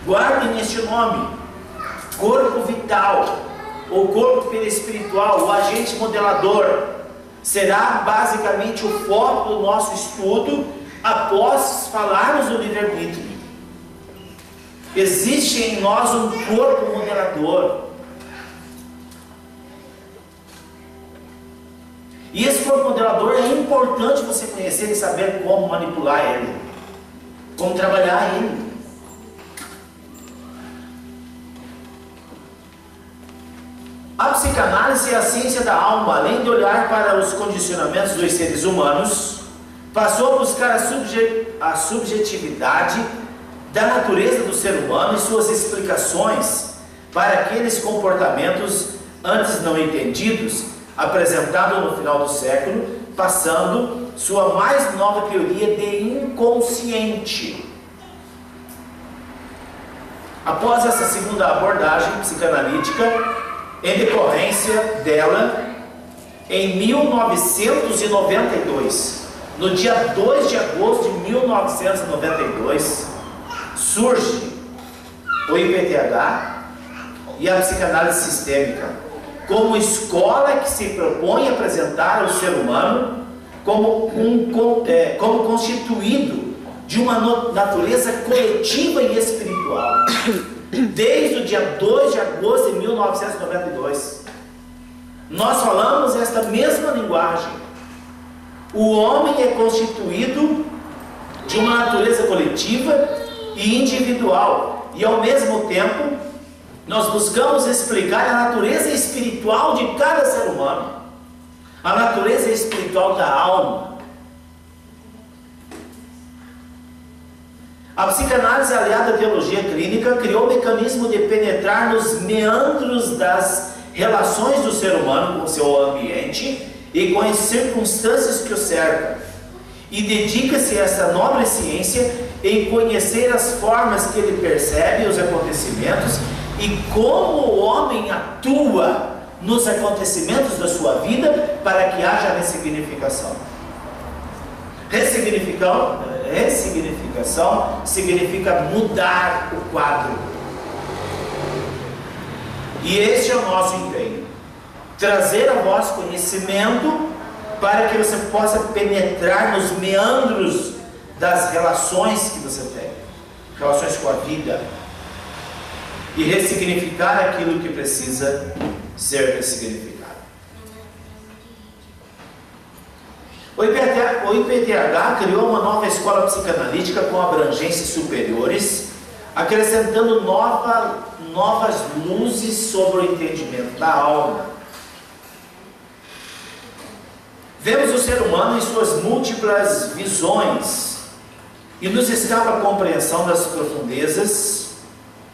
Guardem este nome: corpo vital, ou corpo perispiritual, o agente modelador. Será basicamente o foco do nosso estudo após falarmos do livre-arbítrio. Existe em nós um corpo modelador. E esse corpo modelador é importante você conhecer e saber como manipular ele, como trabalhar ele. A psicanálise é a ciência da alma. Além de olhar para os condicionamentos dos seres humanos, passou a buscar a subjetividade da natureza do ser humano e suas explicações para aqueles comportamentos antes não entendidos, apresentados no final do século, passando sua mais nova teoria de inconsciente. Após essa segunda abordagem psicanalítica, em decorrência dela, em 1992, no dia 2 de agosto de 1992, surge o IPTH e a psicanálise sistêmica como escola que se propõe a apresentar ao ser humano como constituído de uma natureza coletiva e espiritual. Desde o dia 2 de agosto de 1992, nós falamos esta mesma linguagem. O homem é constituído de uma natureza coletiva e individual, e ao mesmo tempo nós buscamos explicar a natureza espiritual de cada ser humano, a natureza espiritual da alma. A psicanálise aliada à teologia clínica criou o mecanismo de penetrar nos meandros das relações do ser humano com o seu ambiente e com as circunstâncias que o cercam, e dedica-se a essa nobre ciência em conhecer as formas que ele percebe os acontecimentos e como o homem atua nos acontecimentos da sua vida para que haja ressignificação. Ressignificação significa mudar o quadro. E este é o nosso empenho: trazer a vós conhecimento para que você possa penetrar nos meandros das relações que você tem, relações com a vida, e ressignificar aquilo que precisa ser ressignificado. O IPTH criou uma nova escola psicanalítica com abrangências superiores, acrescentando novas luzes sobre o entendimento da alma. Vemos o ser humano em suas múltiplas visões e nos escapa a compreensão das profundezas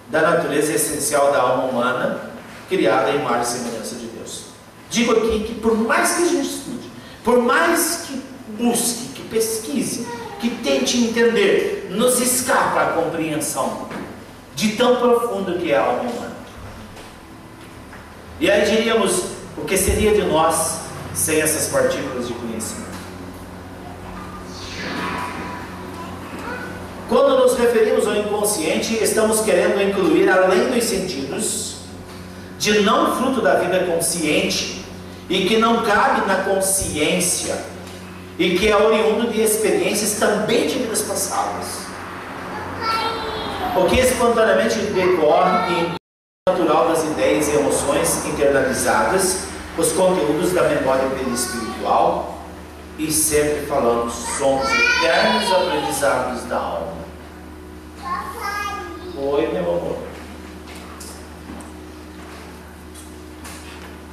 da natureza essencial da alma humana, criada em imagem e semelhança de Deus. Digo aqui que por mais que a gente estude, por mais que busque, que pesquise, que tente entender, nos escapa a compreensão de tão profundo que é a alma humana. E aí diríamos, o que seria de nós sem essas partículas de conhecimento? Quando nos referimos ao inconsciente, estamos querendo incluir, além dos sentidos, de não fruto da vida consciente, e que não cabe na consciência, e que é oriundo de experiências também de vidas passadas, o que espontaneamente decorre em natural das ideias e emoções internalizadas, os conteúdos da memória perispiritual, e sempre falamos, somos eternos aprendizados da alma. Oi, meu amor.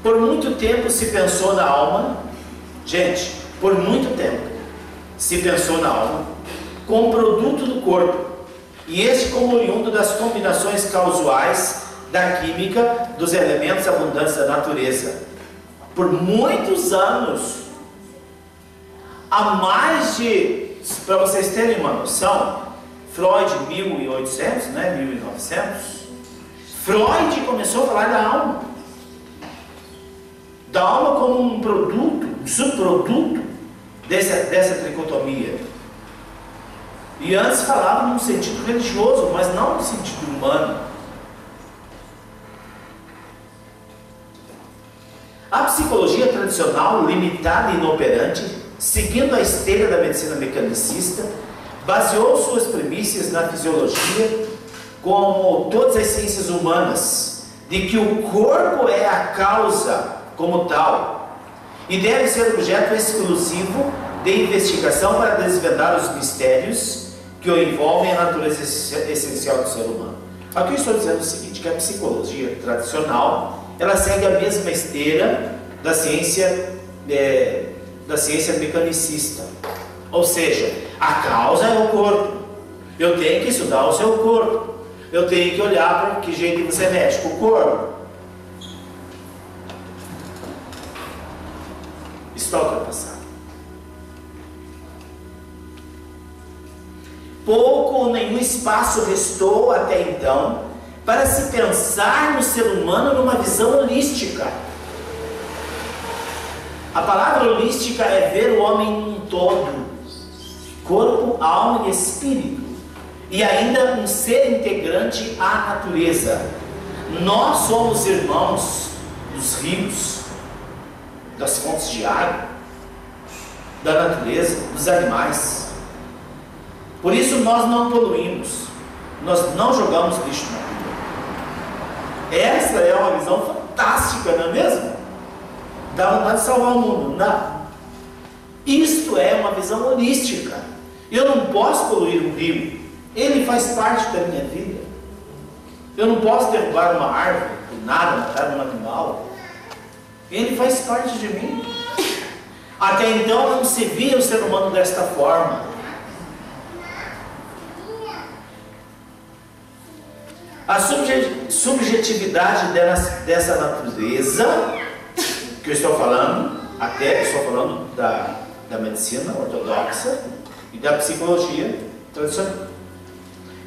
Por muito tempo se pensou na alma, gente, por muito tempo se pensou na alma como produto do corpo, e este como oriundo das combinações causais da química dos elementos abundantes da natureza. Por muitos anos, há mais de, para vocês terem uma noção, Freud, 1800, 1900, Freud começou a falar da alma como um produto, um subproduto dessa tricotomia. E antes falava num sentido religioso, mas não no sentido humano. A psicologia tradicional, limitada e inoperante, seguindo a esteira da medicina mecanicista, baseou suas premissas na fisiologia, como todas as ciências humanas, de que o corpo é a causa como tal, e deve ser objeto exclusivo de investigação para desvendar os mistérios que o envolvem a natureza essencial do ser humano. Aqui eu estou dizendo o seguinte, que a psicologia tradicional, ela segue a mesma esteira da ciência mecanicista. Ou seja, a causa é o corpo. Eu tenho que estudar o seu corpo. Eu tenho que olhar para que jeito você mexe com o corpo. Isso está ultrapassado. Pouco ou nenhum espaço restou até então para se pensar no ser humano numa visão holística. A palavra holística é ver o homem em um todo, corpo, alma e espírito, e ainda um ser integrante à natureza. Nós somos irmãos dos rios, das fontes de água, da natureza, dos animais. Por isso nós não poluímos, nós não jogamos lixo na rua. Essa é uma visão fantástica, não é mesmo? Dá vontade de salvar o mundo, não. Isto é uma visão holística. Eu não posso poluir um rio, ele faz parte da minha vida. Eu não posso derrubar uma árvore, do nada, matar um animal, ele faz parte de mim. Até então não se via o ser humano desta forma. A subjetividade dessa natureza que eu estou falando, até estou falando da medicina ortodoxa e da psicologia tradicional.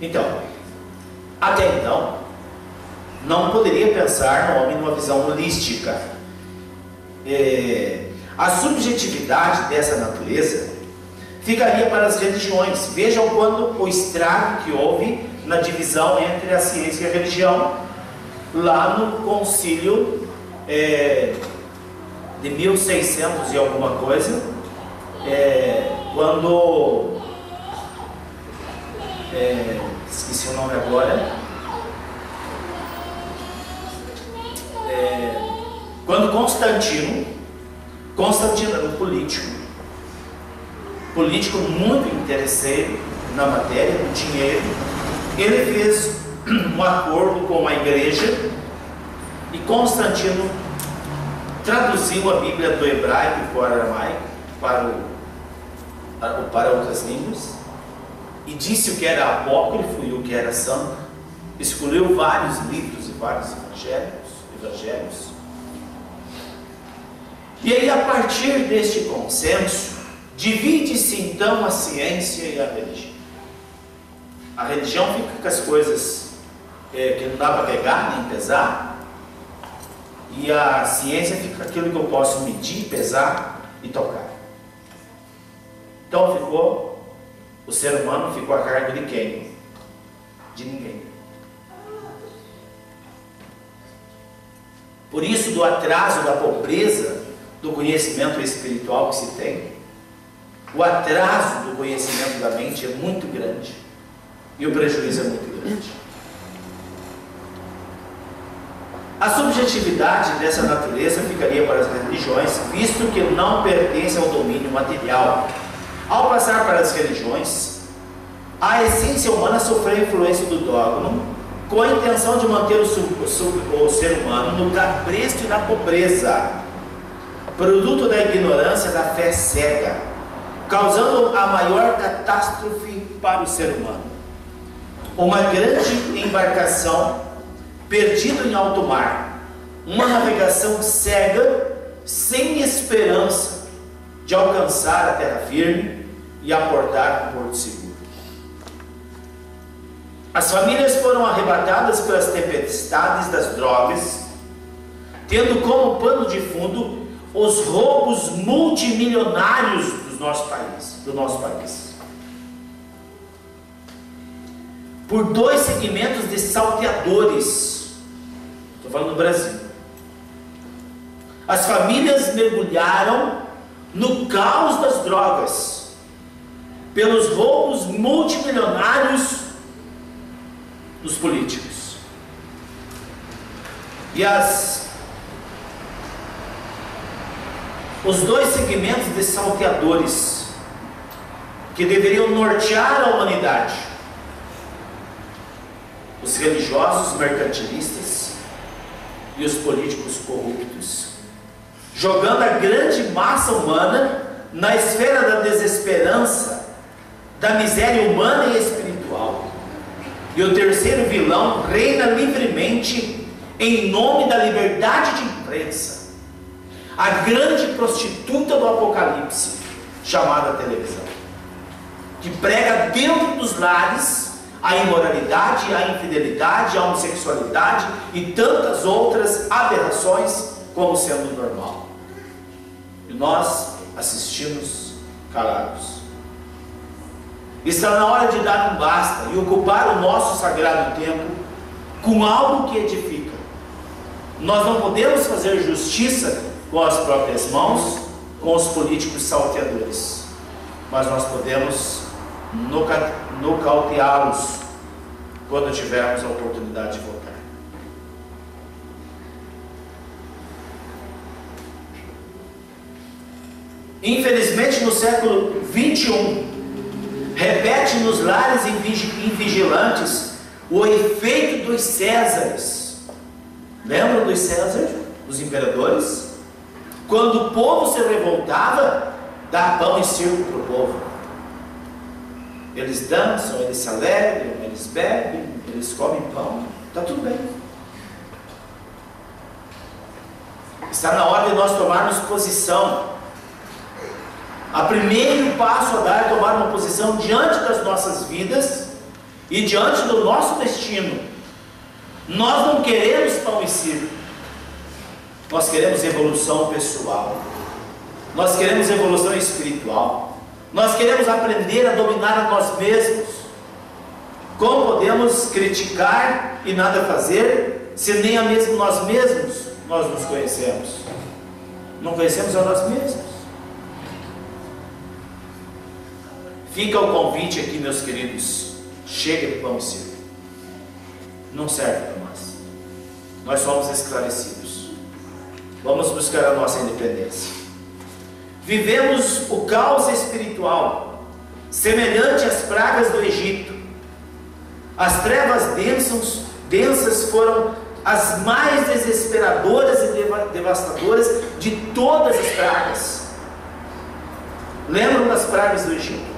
Então, até então, não poderia pensar no homem numa visão holística. A subjetividade dessa natureza ficaria para as religiões. Vejam quando o estrago que houve na divisão entre a ciência e a religião, lá no concílio de 1600 e alguma coisa, quando esqueci o nome agora, quando Constantino era um político muito interesseiro na matéria, no dinheiro. Ele fez um acordo com a igreja e Constantino traduziu a Bíblia do hebraico para o aramaico, para outras línguas, e disse o que era apócrifo e o que era santo. Escolheu vários livros e vários evangelhos. E aí, a partir deste consenso, divide-se então a ciência e a religião. A religião fica com as coisas que não dá para pegar nem pesar, e a ciência fica com aquilo que eu posso medir, pesar e tocar. Então o ser humano ficou a cargo de quem? De ninguém. Por isso, do atraso, da pobreza do conhecimento espiritual que se tem, o atraso do conhecimento da mente é muito grande e o prejuízo é muito grande. A subjetividade dessa natureza ficaria para as religiões, visto que não pertence ao domínio material. Ao passar para as religiões, a essência humana sofreu a influência do dogma, com a intenção de manter o ser humano no cabresto e na pobreza, produto da ignorância, da fé cega, causando a maior catástrofe para o ser humano. Uma grande embarcação perdida em alto mar, uma navegação cega, sem esperança de alcançar a terra firme e aportar um porto seguro. As famílias foram arrebatadas pelas tempestades das drogas, tendo como pano de fundo os roubos multimilionários do nosso país. Por dois segmentos de salteadores, estou falando do Brasil. As famílias mergulharam no caos das drogas, pelos roubos multimilionários dos políticos. E os dois segmentos de salteadores que deveriam nortear a humanidade, os religiosos mercantilistas e os políticos corruptos, jogando a grande massa humana na esfera da desesperança, da miséria humana e espiritual. E o terceiro vilão reina livremente em nome da liberdade de imprensa, a grande prostituta do Apocalipse, chamada televisão, que prega dentro dos lares a imoralidade, a infidelidade, a homossexualidade e tantas outras aberrações como sendo normal. E nós assistimos calados. Está na hora de dar um basta e ocupar o nosso sagrado tempo com algo que edifica. Nós não podemos fazer justiça com as próprias mãos, com os políticos salteadores, mas nós podemos nocauteá-los quando tivermos a oportunidade de votar. Infelizmente, no século 21, repete nos lares invigilantes o efeito dos Césares. Lembram dos Césares, dos imperadores? Quando o povo se revoltava, dá pão e circo para o povo. Eles dançam, eles se alegram, eles bebem, eles comem pão, está tudo bem. Está na hora de nós tomarmos posição O primeiro passo a dar é tomar uma posição diante das nossas vidas e diante do nosso destino. Nós não queremos pão e circo. Nós queremos evolução pessoal. Nós queremos evolução espiritual. Nós queremos aprender a dominar a nós mesmos. Como podemos criticar e nada fazer, se nem a mesmo nós mesmos nós nos conhecemos? Não conhecemos a nós mesmos. Fica o convite aqui, meus queridos. Chega de pão e circo. Não serve para nós. Nós somos esclarecidos. Vamos buscar a nossa independência. Vivemos o caos espiritual, semelhante às pragas do Egito. As trevas densas foram as mais desesperadoras e devastadoras de todas as pragas. Lembram das pragas do Egito?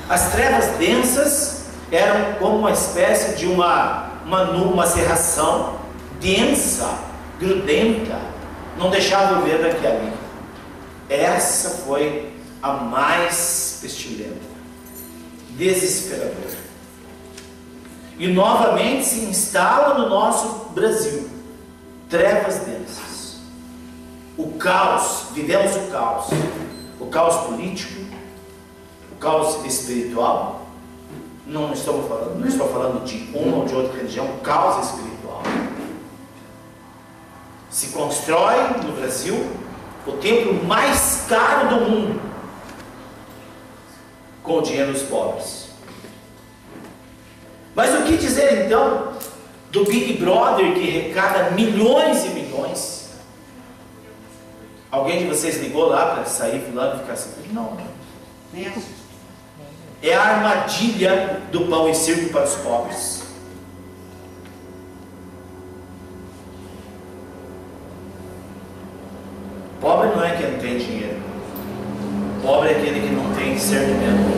As trevas densas eram como uma espécie de uma cerração densa, grudenta, não deixava ver daqui a ali. Essa foi a mais pestilenta, desesperadora. E novamente se instala no nosso Brasil trevas densas. O caos, vivemos o caos político, o caos espiritual. Não estou falando de uma ou de outra religião, o caos espiritual. Se constrói no Brasil o templo mais caro do mundo com o dinheiro dos pobres. Mas o que dizer então do Big Brother que arrecada milhões e milhões? Alguém de vocês ligou lá para sair fulano e ficar assim? Não. É a armadilha do pão e circo para os pobres. Pobre não é quem não tem dinheiro. Pobre é aquele que não tem discernimento.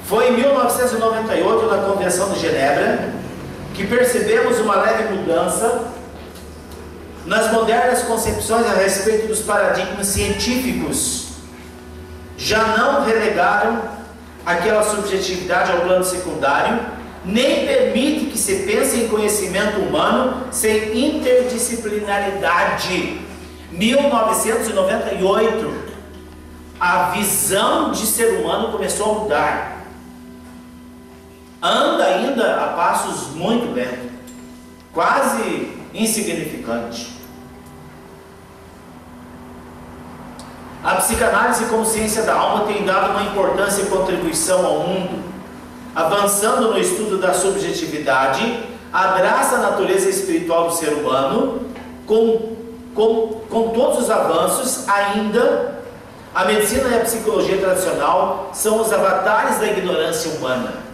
Foi em 1998, na Convenção de Genebra, que percebemos uma leve mudança nas modernas concepções a respeito dos paradigmas científicos. Já não relegaram aquela subjetividade ao plano secundário, nem permite que se pense em conhecimento humano sem interdisciplinaridade. 1998, a visão de ser humano começou a mudar. Anda ainda a passos muito lentos, quase insignificante. A psicanálise como ciência da alma tem dado uma importância e contribuição ao mundo, avançando no estudo da subjetividade, abraça a natureza espiritual do ser humano. Com todos os avanços, ainda a medicina e a psicologia tradicional são os avatares da ignorância humana.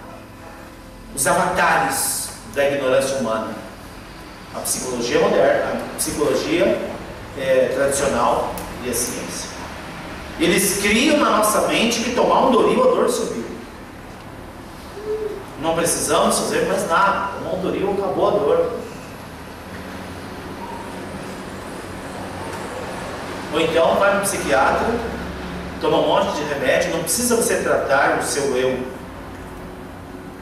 Os avatares da ignorância humana. A psicologia moderna, a psicologia tradicional e a ciência. Eles criam na nossa mente que tomar um Doril a dor subiu. Não precisamos fazer mais nada. Tomar um Doril, acabou a dor. Ou então vai no psiquiatra, toma um monte de remédio, não precisa você tratar o seu eu.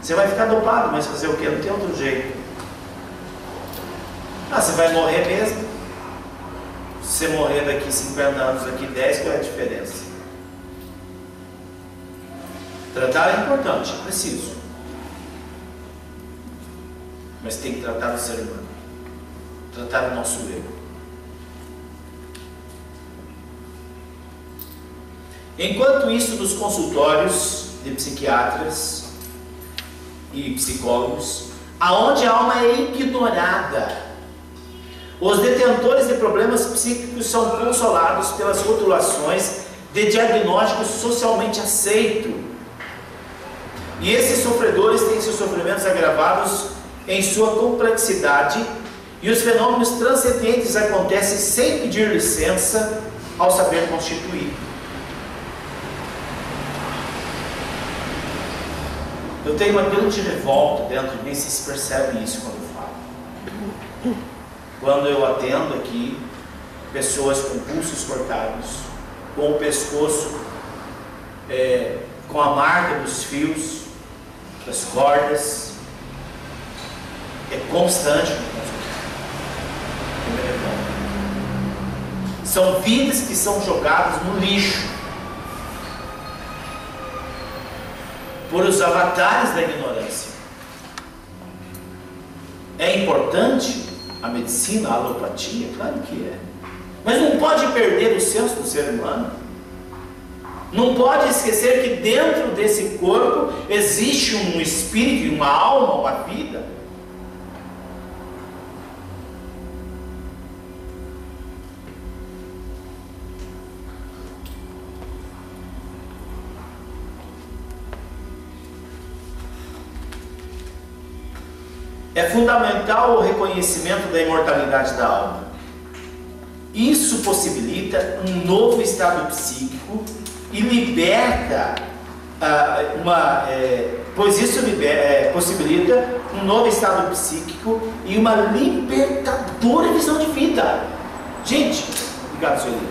Você vai ficar dopado, mas fazer o quê? Não tem outro jeito. Você vai morrer mesmo. Se você morrer daqui 50 anos, daqui 10, qual é a diferença? Tratar é importante, é preciso. Mas tem que tratar o ser humano. Tratar o nosso eu. Enquanto isso, nos consultórios de psiquiatras e psicólogos, aonde a alma é ignorada, os detentores de problemas psíquicos são consolados pelas rotulações de diagnóstico socialmente aceito. E esses sofredores têm seus sofrimentos agravados em sua complexidade, e os fenômenos transcendentes acontecem sem pedir licença ao saber constituir. Eu tenho uma grande revolta dentro de mim, vocês percebem isso quando eu falo. quando eu atendo aqui pessoas com pulsos cortados, com o pescoço com a marca dos fios, das cordas. É constante no consultório. São vidas que são jogadas no lixo por os avatares da ignorância. É importante a medicina, a alopatia? Claro que é. Mas não pode perder o senso do ser humano. Não pode esquecer que dentro desse corpo existe um espírito, uma alma, uma vida. É fundamental o reconhecimento da imortalidade da alma. Isso possibilita um novo estado psíquico e liberta pois isso possibilita um novo estado psíquico e uma libertadora visão de vida. Gente, obrigado, Sueli.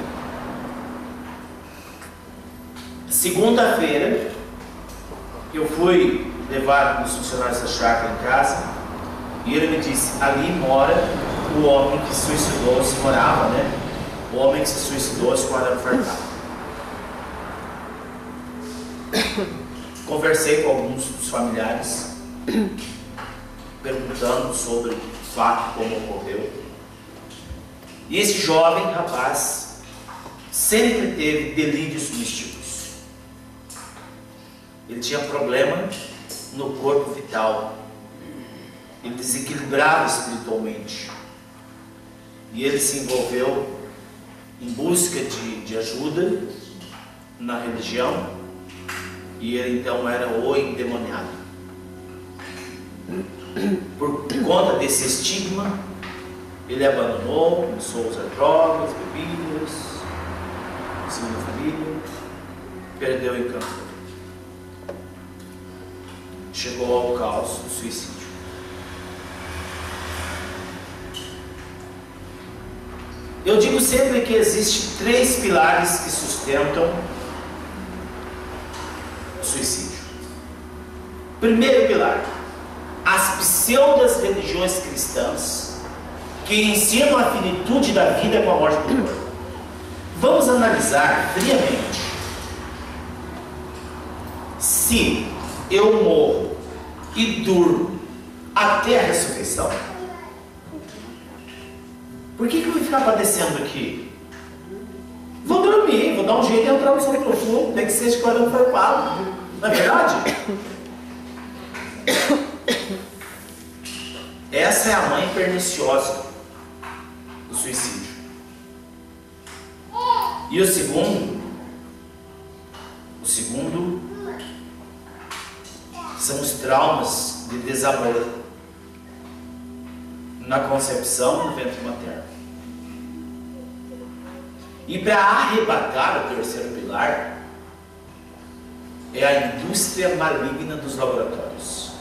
Segunda-feira eu fui levar os funcionários da chácara em casa e ele me disse: ali mora o homem que se suicidou, se morava, né? O homem que se suicidou com arame farpado. Conversei com alguns dos familiares, perguntando sobre o fato, como ocorreu. E esse jovem rapaz sempre teve delírios místicos. Ele tinha problema no corpo vital. Ele desequilibrava espiritualmente. E ele se envolveu em busca de ajuda na religião. E ele então era o endemoniado. Por conta desse estigma, ele abandonou, começou a usar drogas, bebidas, segundo a família, perdeu o encanto. Chegou ao caos do suicídio. Eu digo sempre que existem 3 pilares que sustentam o suicídio. Primeiro pilar: as pseudas religiões cristãs que ensinam a finitude da vida com a morte do corpo. Vamos analisar friamente. Se eu morro e durmo até a ressurreição, por que eu vou ficar padecendo aqui? Vou dormir, vou dar um jeito de entrar no sono profundo, nem que seja com arame farpado. Não é verdade? Essa é a mãe perniciosa do suicídio. E o segundo são os traumas de desamor na concepção e no ventre materno. E para arrebatar o terceiro pilar é a indústria maligna dos laboratórios.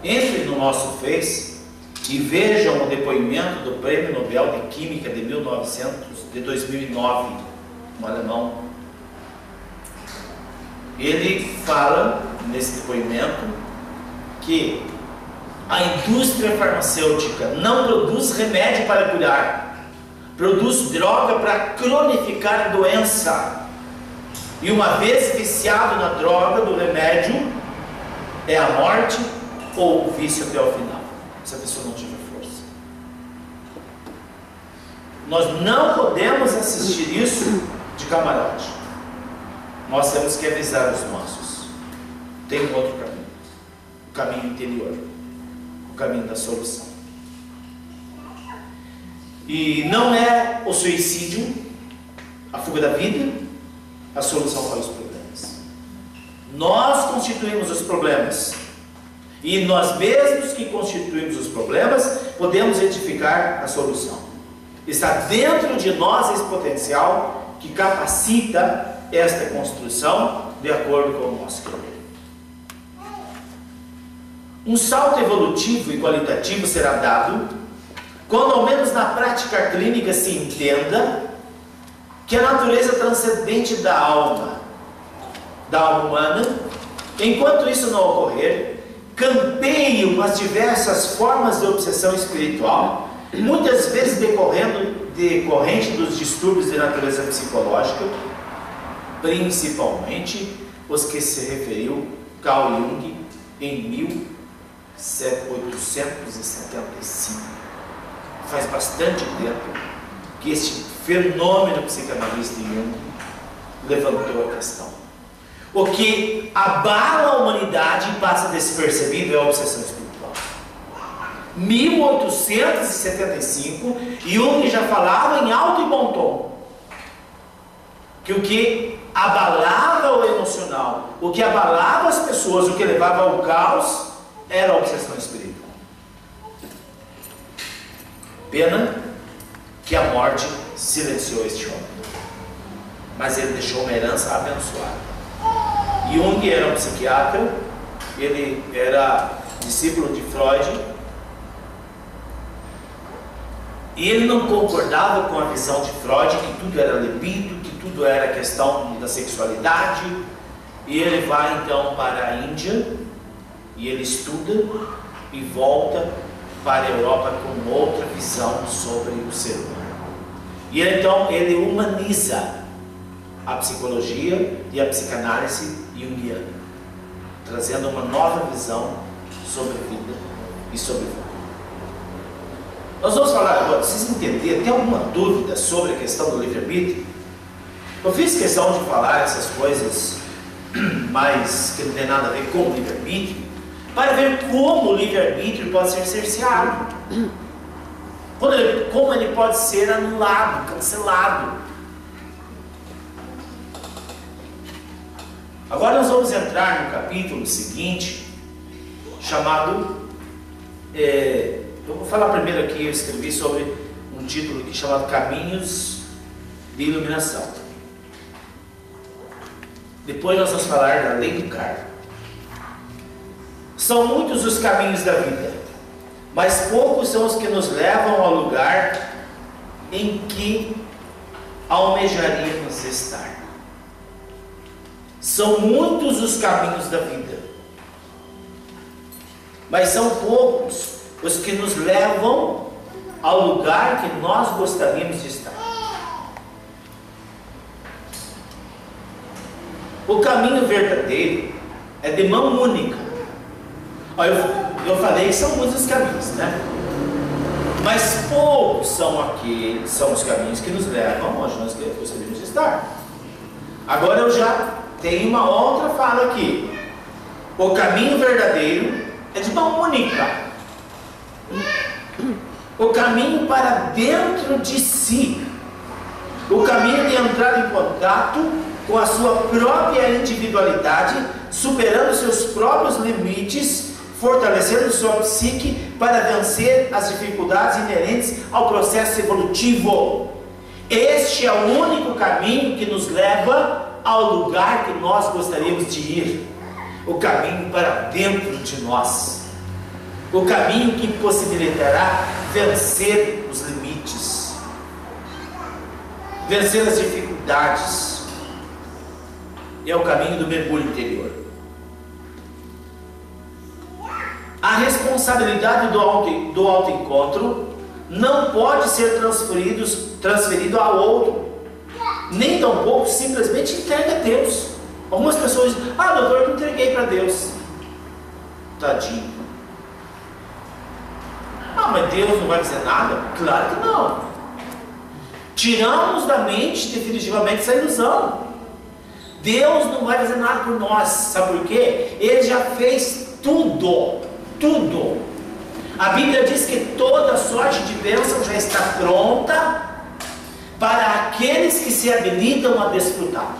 Entre no nosso Face e vejam o depoimento do Prêmio Nobel de Química de 2009, um alemão. Ele fala nesse depoimento que a indústria farmacêutica não produz remédio para curar, produz droga para cronificar a doença. E uma vez viciado na droga do remédio, é a morte ou o vício até o final, se a pessoa não tiver força. Nós não podemos assistir isso de camarote. Nós temos que avisar os nossos. Tem um outro caminho, o caminho interior, o caminho da solução. E não é o suicídio, a fuga da vida, a solução para os problemas. Nós constituímos os problemas. E nós mesmos que constituímos os problemas, podemos edificar a solução. Está dentro de nós esse potencial que capacita esta construção de acordo com o nosso querer. Um salto evolutivo e qualitativo será dado quando ao menos na prática clínica se entenda que a natureza transcendente da alma humana, enquanto isso não ocorrer, campeiam as diversas formas de obsessão espiritual, muitas vezes decorrente dos distúrbios de natureza psicológica, principalmente os que se referiu Carl Jung em 1875. Faz bastante tempo que este fenômeno psicanalista de Jung levantou a questão. O que abala a humanidade e passa despercebido é a obsessão espiritual. 1875, Jung já falava em alto e bom tom que o que abalava o emocional, o que abalava as pessoas, o que levava ao caos, era a obsessão espiritual. Pena que a morte silenciou este homem, mas ele deixou uma herança abençoada. Jung era um psiquiatra, ele era discípulo de Freud, e ele não concordava com a visão de Freud, que tudo era libido, que tudo era questão da sexualidade, e ele vai então para a Índia, e ele estuda, e volta para a Europa com outra visão sobre o ser humano. E então ele humaniza a psicologia e a psicanálise junguiana, trazendo uma nova visão sobre a vida e sobre o futuro. Nós vamos falar agora, vocês entenderem, tem alguma dúvida sobre a questão do livre-arbítrio? Eu fiz questão de falar essas coisas, mas que não tem nada a ver com o livre-arbítrio, para ver como o livre-arbítrio pode ser cerceado, como ele pode ser anulado, cancelado. Agora nós vamos entrar no capítulo seguinte, chamado, eu vou falar primeiro aqui, eu escrevi sobre um título aqui chamado Caminhos de Iluminação. Depois nós vamos falar da lei do karma. São muitos os caminhos da vida, mas poucos são os que nos levam ao lugar em que almejaríamos estar. São muitos os caminhos da vida, mas são poucos os que nos levam ao lugar que nós gostaríamos de estar. O caminho verdadeiro é de mão única. Eu falei que são muitos os caminhos, né? Mas poucos são os caminhos que nos levam onde nós gostaríamos de estar. Agora eu já tenho uma outra fala aqui. O caminho verdadeiro é de mão única. O caminho para dentro de si. O caminho de entrar em contato com a sua própria individualidade, superando seus próprios limites, fortalecendo sua psique para vencer as dificuldades inerentes ao processo evolutivo. Este é o único caminho que nos leva ao lugar que nós gostaríamos de ir. O caminho para dentro de nós. O caminho que possibilitará vencer os limites, vencer as dificuldades. É o caminho do mergulho interior. A responsabilidade do autoencontro não pode ser transferido ao outro, nem tampouco simplesmente entregue a Deus. Algumas pessoas dizem: ah, doutor, eu entreguei para Deus. Tadinho. Ah, mas Deus não vai dizer nada? Claro que não. Tiramos da mente definitivamente essa ilusão. Deus não vai fazer nada por nós. Sabe por quê? Ele já fez tudo. Tudo. A Bíblia diz que toda sorte de bênção já está pronta para aqueles que se habilitam a desfrutar.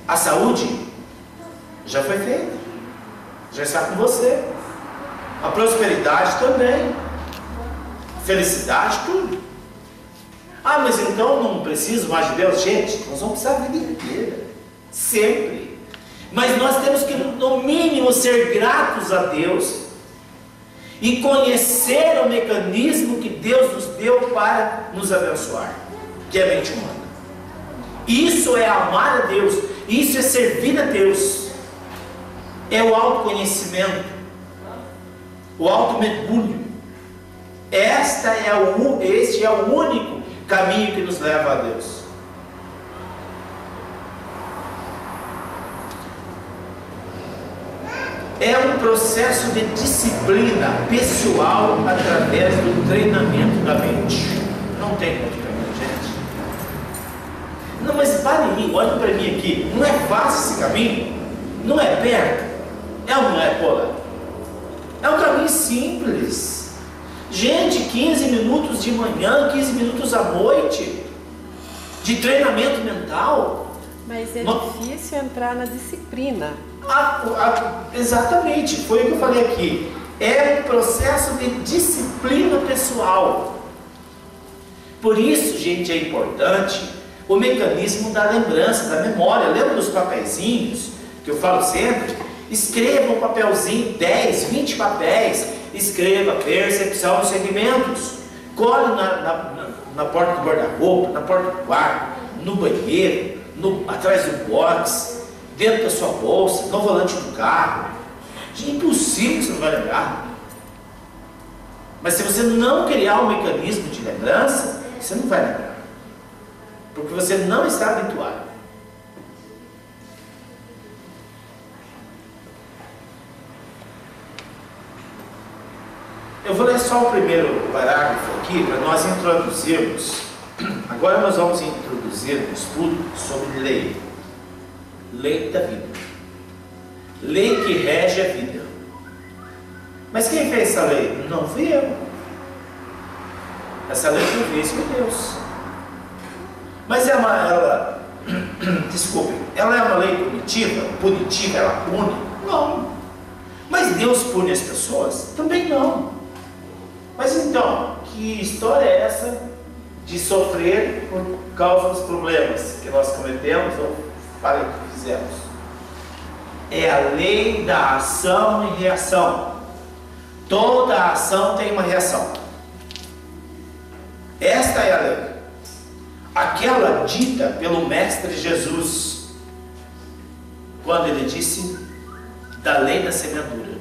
A saúde já foi feita, já está com você. A prosperidade também. Felicidade, tudo. Ah, mas então não preciso mais de Deus? Gente, nós vamos precisar a vida inteira, sempre. Mas nós temos que, no mínimo, ser gratos a Deus e conhecer o mecanismo que Deus nos deu para nos abençoar, que é a mente humana. Isso é amar a Deus, isso é servir a Deus, é o autoconhecimento, o automergulho. Este é o único caminho que nos leva a Deus. É um processo de disciplina pessoal através do treinamento da mente. Não tem outro caminho, gente. Não, mas pare aí, olha para mim aqui. Não é fácil esse caminho? Não é perto? É ou não é, Paula? É um caminho simples. Gente, 15 minutos de manhã, 15 minutos à noite de treinamento mental. Mas é difícil entrar na disciplina. Exatamente, foi o que eu falei aqui. É um processo de disciplina pessoal. Por isso, gente, é importante o mecanismo da lembrança, da memória. Lembra dos papeizinhos que eu falo sempre? Escreva um papelzinho, 10, 20 papéis. Escreva percepção e segmentos. Cole na porta do guarda-roupa, na porta do quarto, no banheiro, atrás do box, dentro da sua bolsa, no volante do carro. É impossível que você não vai lembrar. Mas se você não criar um mecanismo de lembrança, você não vai lembrar, porque você não está habituado. Eu vou ler só o primeiro parágrafo aqui para nós introduzirmos. Agora nós vamos introduzir um estudo sobre lei. Lei da vida. Lei que rege a vida. Mas quem fez essa lei? Não fui eu. Essa lei foi feita por Deus. Mas desculpe, ela é uma lei punitiva, ela pune? Não. Mas Deus pune as pessoas? Também não. Mas então, que história é essa de sofrer por causa dos problemas que nós cometemos ou fizemos? É a lei da ação e reação. Toda ação tem uma reação. Esta é a lei. Aquela dita pelo Mestre Jesus, quando ele disse da lei da semeadura: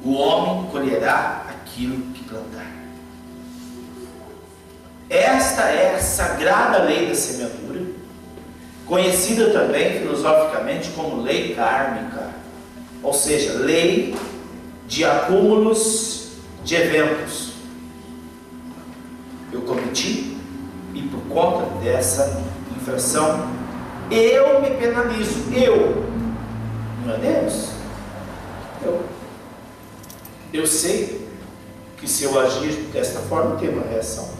o homem colherá aquilo que plantar. Esta é a sagrada lei da semeadura, conhecida também filosoficamente como lei kármica, ou seja, lei de acúmulos de eventos. Eu cometi e por conta dessa infração eu me penalizo. Não é Deus. Eu sei que se eu agir desta forma tem uma reação.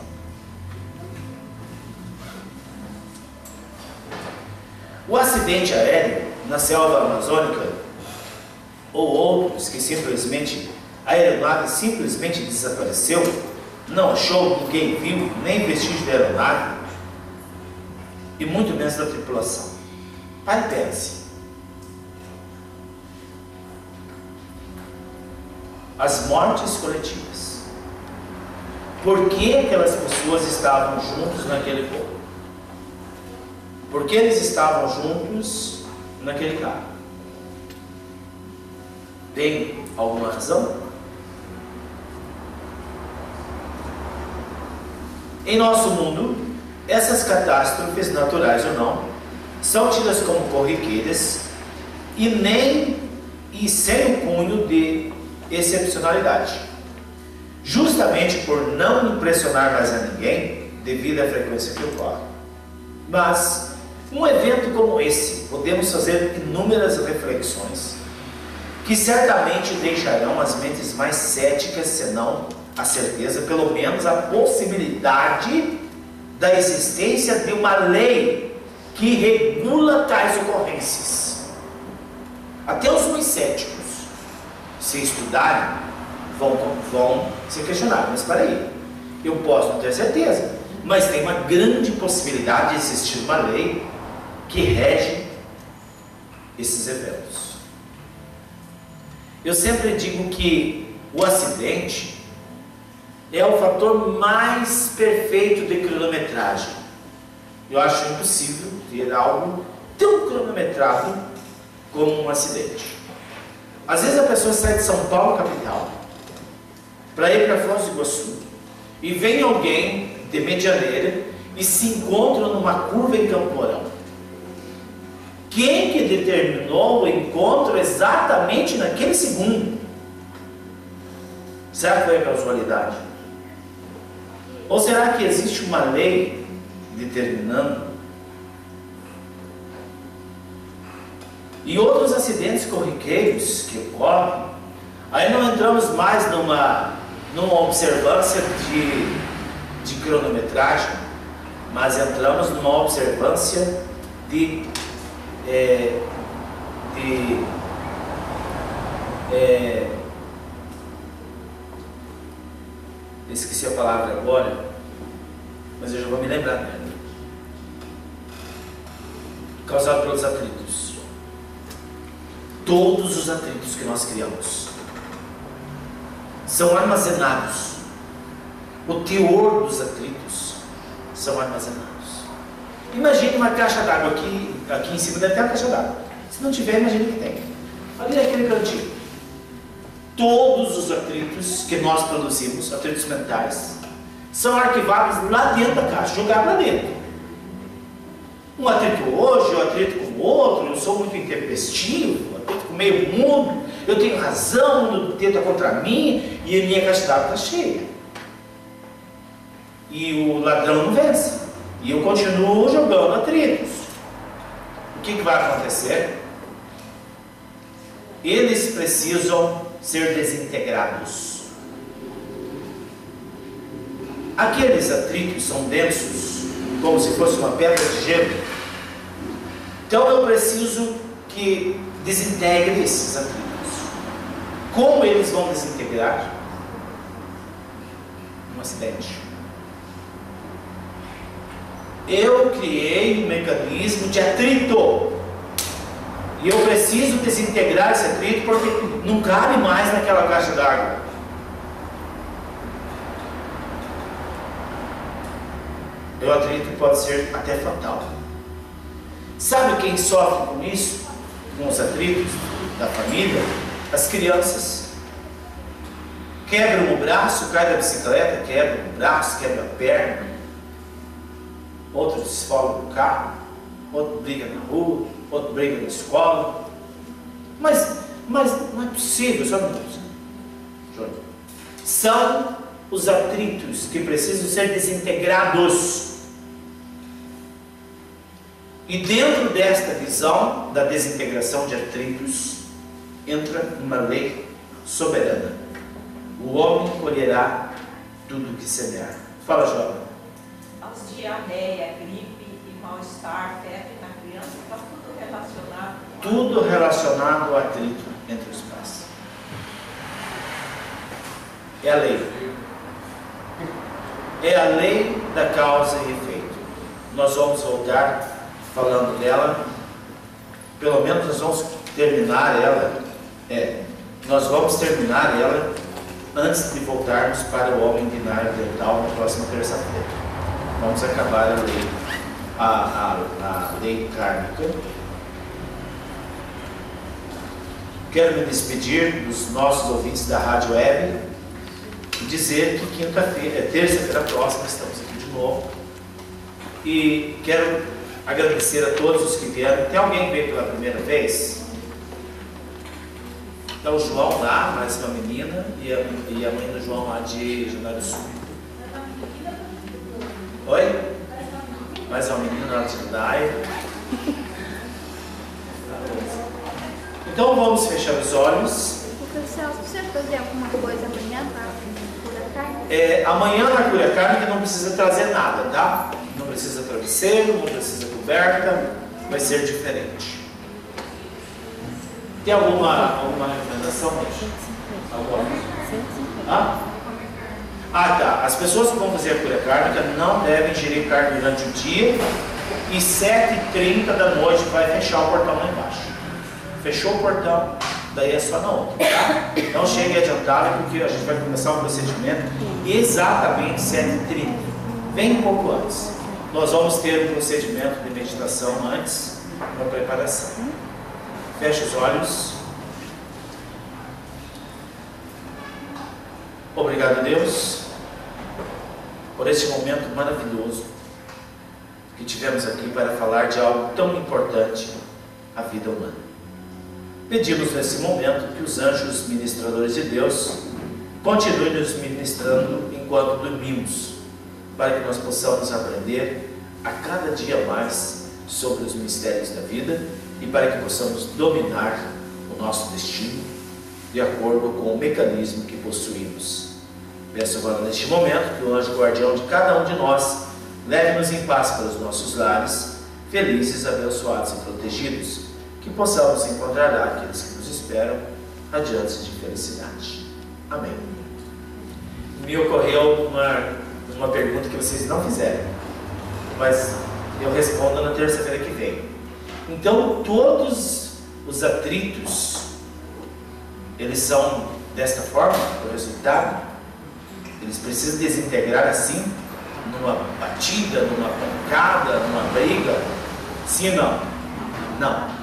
O acidente aéreo na selva amazônica, ou outros que simplesmente a aeronave simplesmente desapareceu, não achou, ninguém viu, nem vestígio da aeronave, e muito menos da tripulação. Pare e pense. As mortes coletivas. Por que aquelas pessoas estavam juntos naquele voo? Por que eles estavam juntos naquele carro? Tem alguma razão? Em nosso mundo, essas catástrofes, naturais ou não, são tidas como corriqueiras e sem o cunho de excepcionalidade, justamente por não impressionar mais a ninguém devido à frequência que ocorre. Mas um evento como esse, podemos fazer inúmeras reflexões que certamente deixarão as mentes mais céticas, se não a certeza, pelo menos a possibilidade da existência de uma lei que regula tais ocorrências. Até os mais céticos, se estudarem, vão se questionar. Mas espera aí, eu posso não ter certeza, mas tem uma grande possibilidade de existir uma lei que rege esses eventos. Eu sempre digo que o acidente é o fator mais perfeito de cronometragem. Eu acho impossível ter algo tão cronometrado como um acidente. Às vezes a pessoa sai de São Paulo, capital, para ir para Foz do Iguaçu, e vem alguém de Medianeira e se encontra numa curva em Camporão. Quem que determinou o encontro exatamente naquele segundo? Será que foi a causalidade? Ou será que existe uma lei determinando? E outros acidentes corriqueiros que ocorrem, aí não entramos mais numa observância de cronometragem, mas entramos numa observância esqueci a palavra agora, mas eu já vou me lembrar dela. Causado pelos atritos. Todos os atritos que nós criamos são armazenados. O teor dos atritos são armazenados. Imagine uma caixa d'água aqui em cima deve ter uma caixa d'água. Se não tiver, imagine que tem. Ali naquele cantinho. Todos os atritos que nós produzimos, atritos mentais, são arquivados lá dentro da caixa, jogados lá dentro. Um atrito hoje, um atrito com o outro, eu sou muito intempestivo, atrito com o meio mundo, eu tenho razão, o mundo tenta contra mim e a minha caixa d'água está cheia. E o ladrão não vence. E eu continuo jogando atritos. O que vai acontecer? Eles precisam ser desintegrados. Aqueles atritos são densos, como se fosse uma pedra de gelo. Então eu preciso que desintegre esses atritos. Como eles vão desintegrar? Um acidente. Eu criei um mecanismo de atrito. E eu preciso desintegrar esse atrito porque não cabe mais naquela caixa d'água. O atrito pode ser até fatal. Sabe quem sofre com isso? Com os atritos da família? As crianças. Quebram o braço, cai da bicicleta, quebra o braço, quebra a perna. Outro desfoga no carro, outro briga na rua, outro briga na escola. Mas não é possível, só um minuto. São os atritos que precisam ser desintegrados. E dentro desta visão da desintegração de atritos, entra uma lei soberana. O homem colherá tudo que semear. Fala, jovem. Aos diarreia, gripe e mal-estar, febre na criança, está tudo relacionado. Tudo relacionado ao atrito entre os pais. É a lei. É a lei da causa e efeito. Nós vamos voltar falando dela. Pelo menos nós vamos terminar ela. Nós vamos terminar ela antes de voltarmos para o homem binário dental na próxima terça-feira. Vamos acabar a lei kármica. Quero me despedir dos nossos ouvintes da Rádio Web e dizer que terça-feira próxima estamos aqui de novo. E quero agradecer a todos os que vieram. Tem alguém que veio pela primeira vez? Está o João lá, mais uma menina, e a mãe do João lá de Januário Sul. Oi? Mais uma menina lá de Jandaia. Então vamos fechar os olhos. Professor, você vai fazer alguma coisa amanhã na cura kármica? Amanhã na cura kármica não precisa trazer nada, tá? Não precisa travesseiro, não precisa coberta, vai ser diferente. Tem alguma recomendação? Alguma? Tá. As pessoas que vão fazer a cura kármica não devem ingerir carne durante o dia e 7h30 da noite vai fechar o portão lá embaixo. Fechou o portão, daí é só na outra, tá? Não chegue adiantado, porque a gente vai começar o procedimento exatamente 7h30. Vem um pouco antes. Nós vamos ter um procedimento de meditação antes, uma preparação. Feche os olhos. Obrigado, Deus, por este momento maravilhoso que tivemos aqui para falar de algo tão importante, a vida humana. Pedimos nesse momento que os anjos ministradores de Deus continuem nos ministrando enquanto dormimos, para que nós possamos aprender a cada dia mais sobre os mistérios da vida e para que possamos dominar o nosso destino de acordo com o mecanismo que possuímos. Peço agora neste momento que o anjo guardião de cada um de nós leve-nos em paz para os nossos lares, felizes, abençoados e protegidos, que possamos encontrar aqueles que nos esperam radiantes de felicidade. Amém. Me ocorreu uma pergunta que vocês não fizeram, mas eu respondo na terça-feira que vem. Então, todos os atritos, eles são desta forma, o resultado? Eles precisam desintegrar assim, numa batida, numa pancada, numa briga? Sim ou não? Não.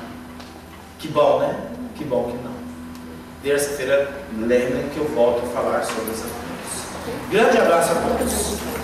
Que bom, né? Que bom que não. Terça-feira, lembrem que eu volto a falar sobre essas coisas. Grande abraço a todos.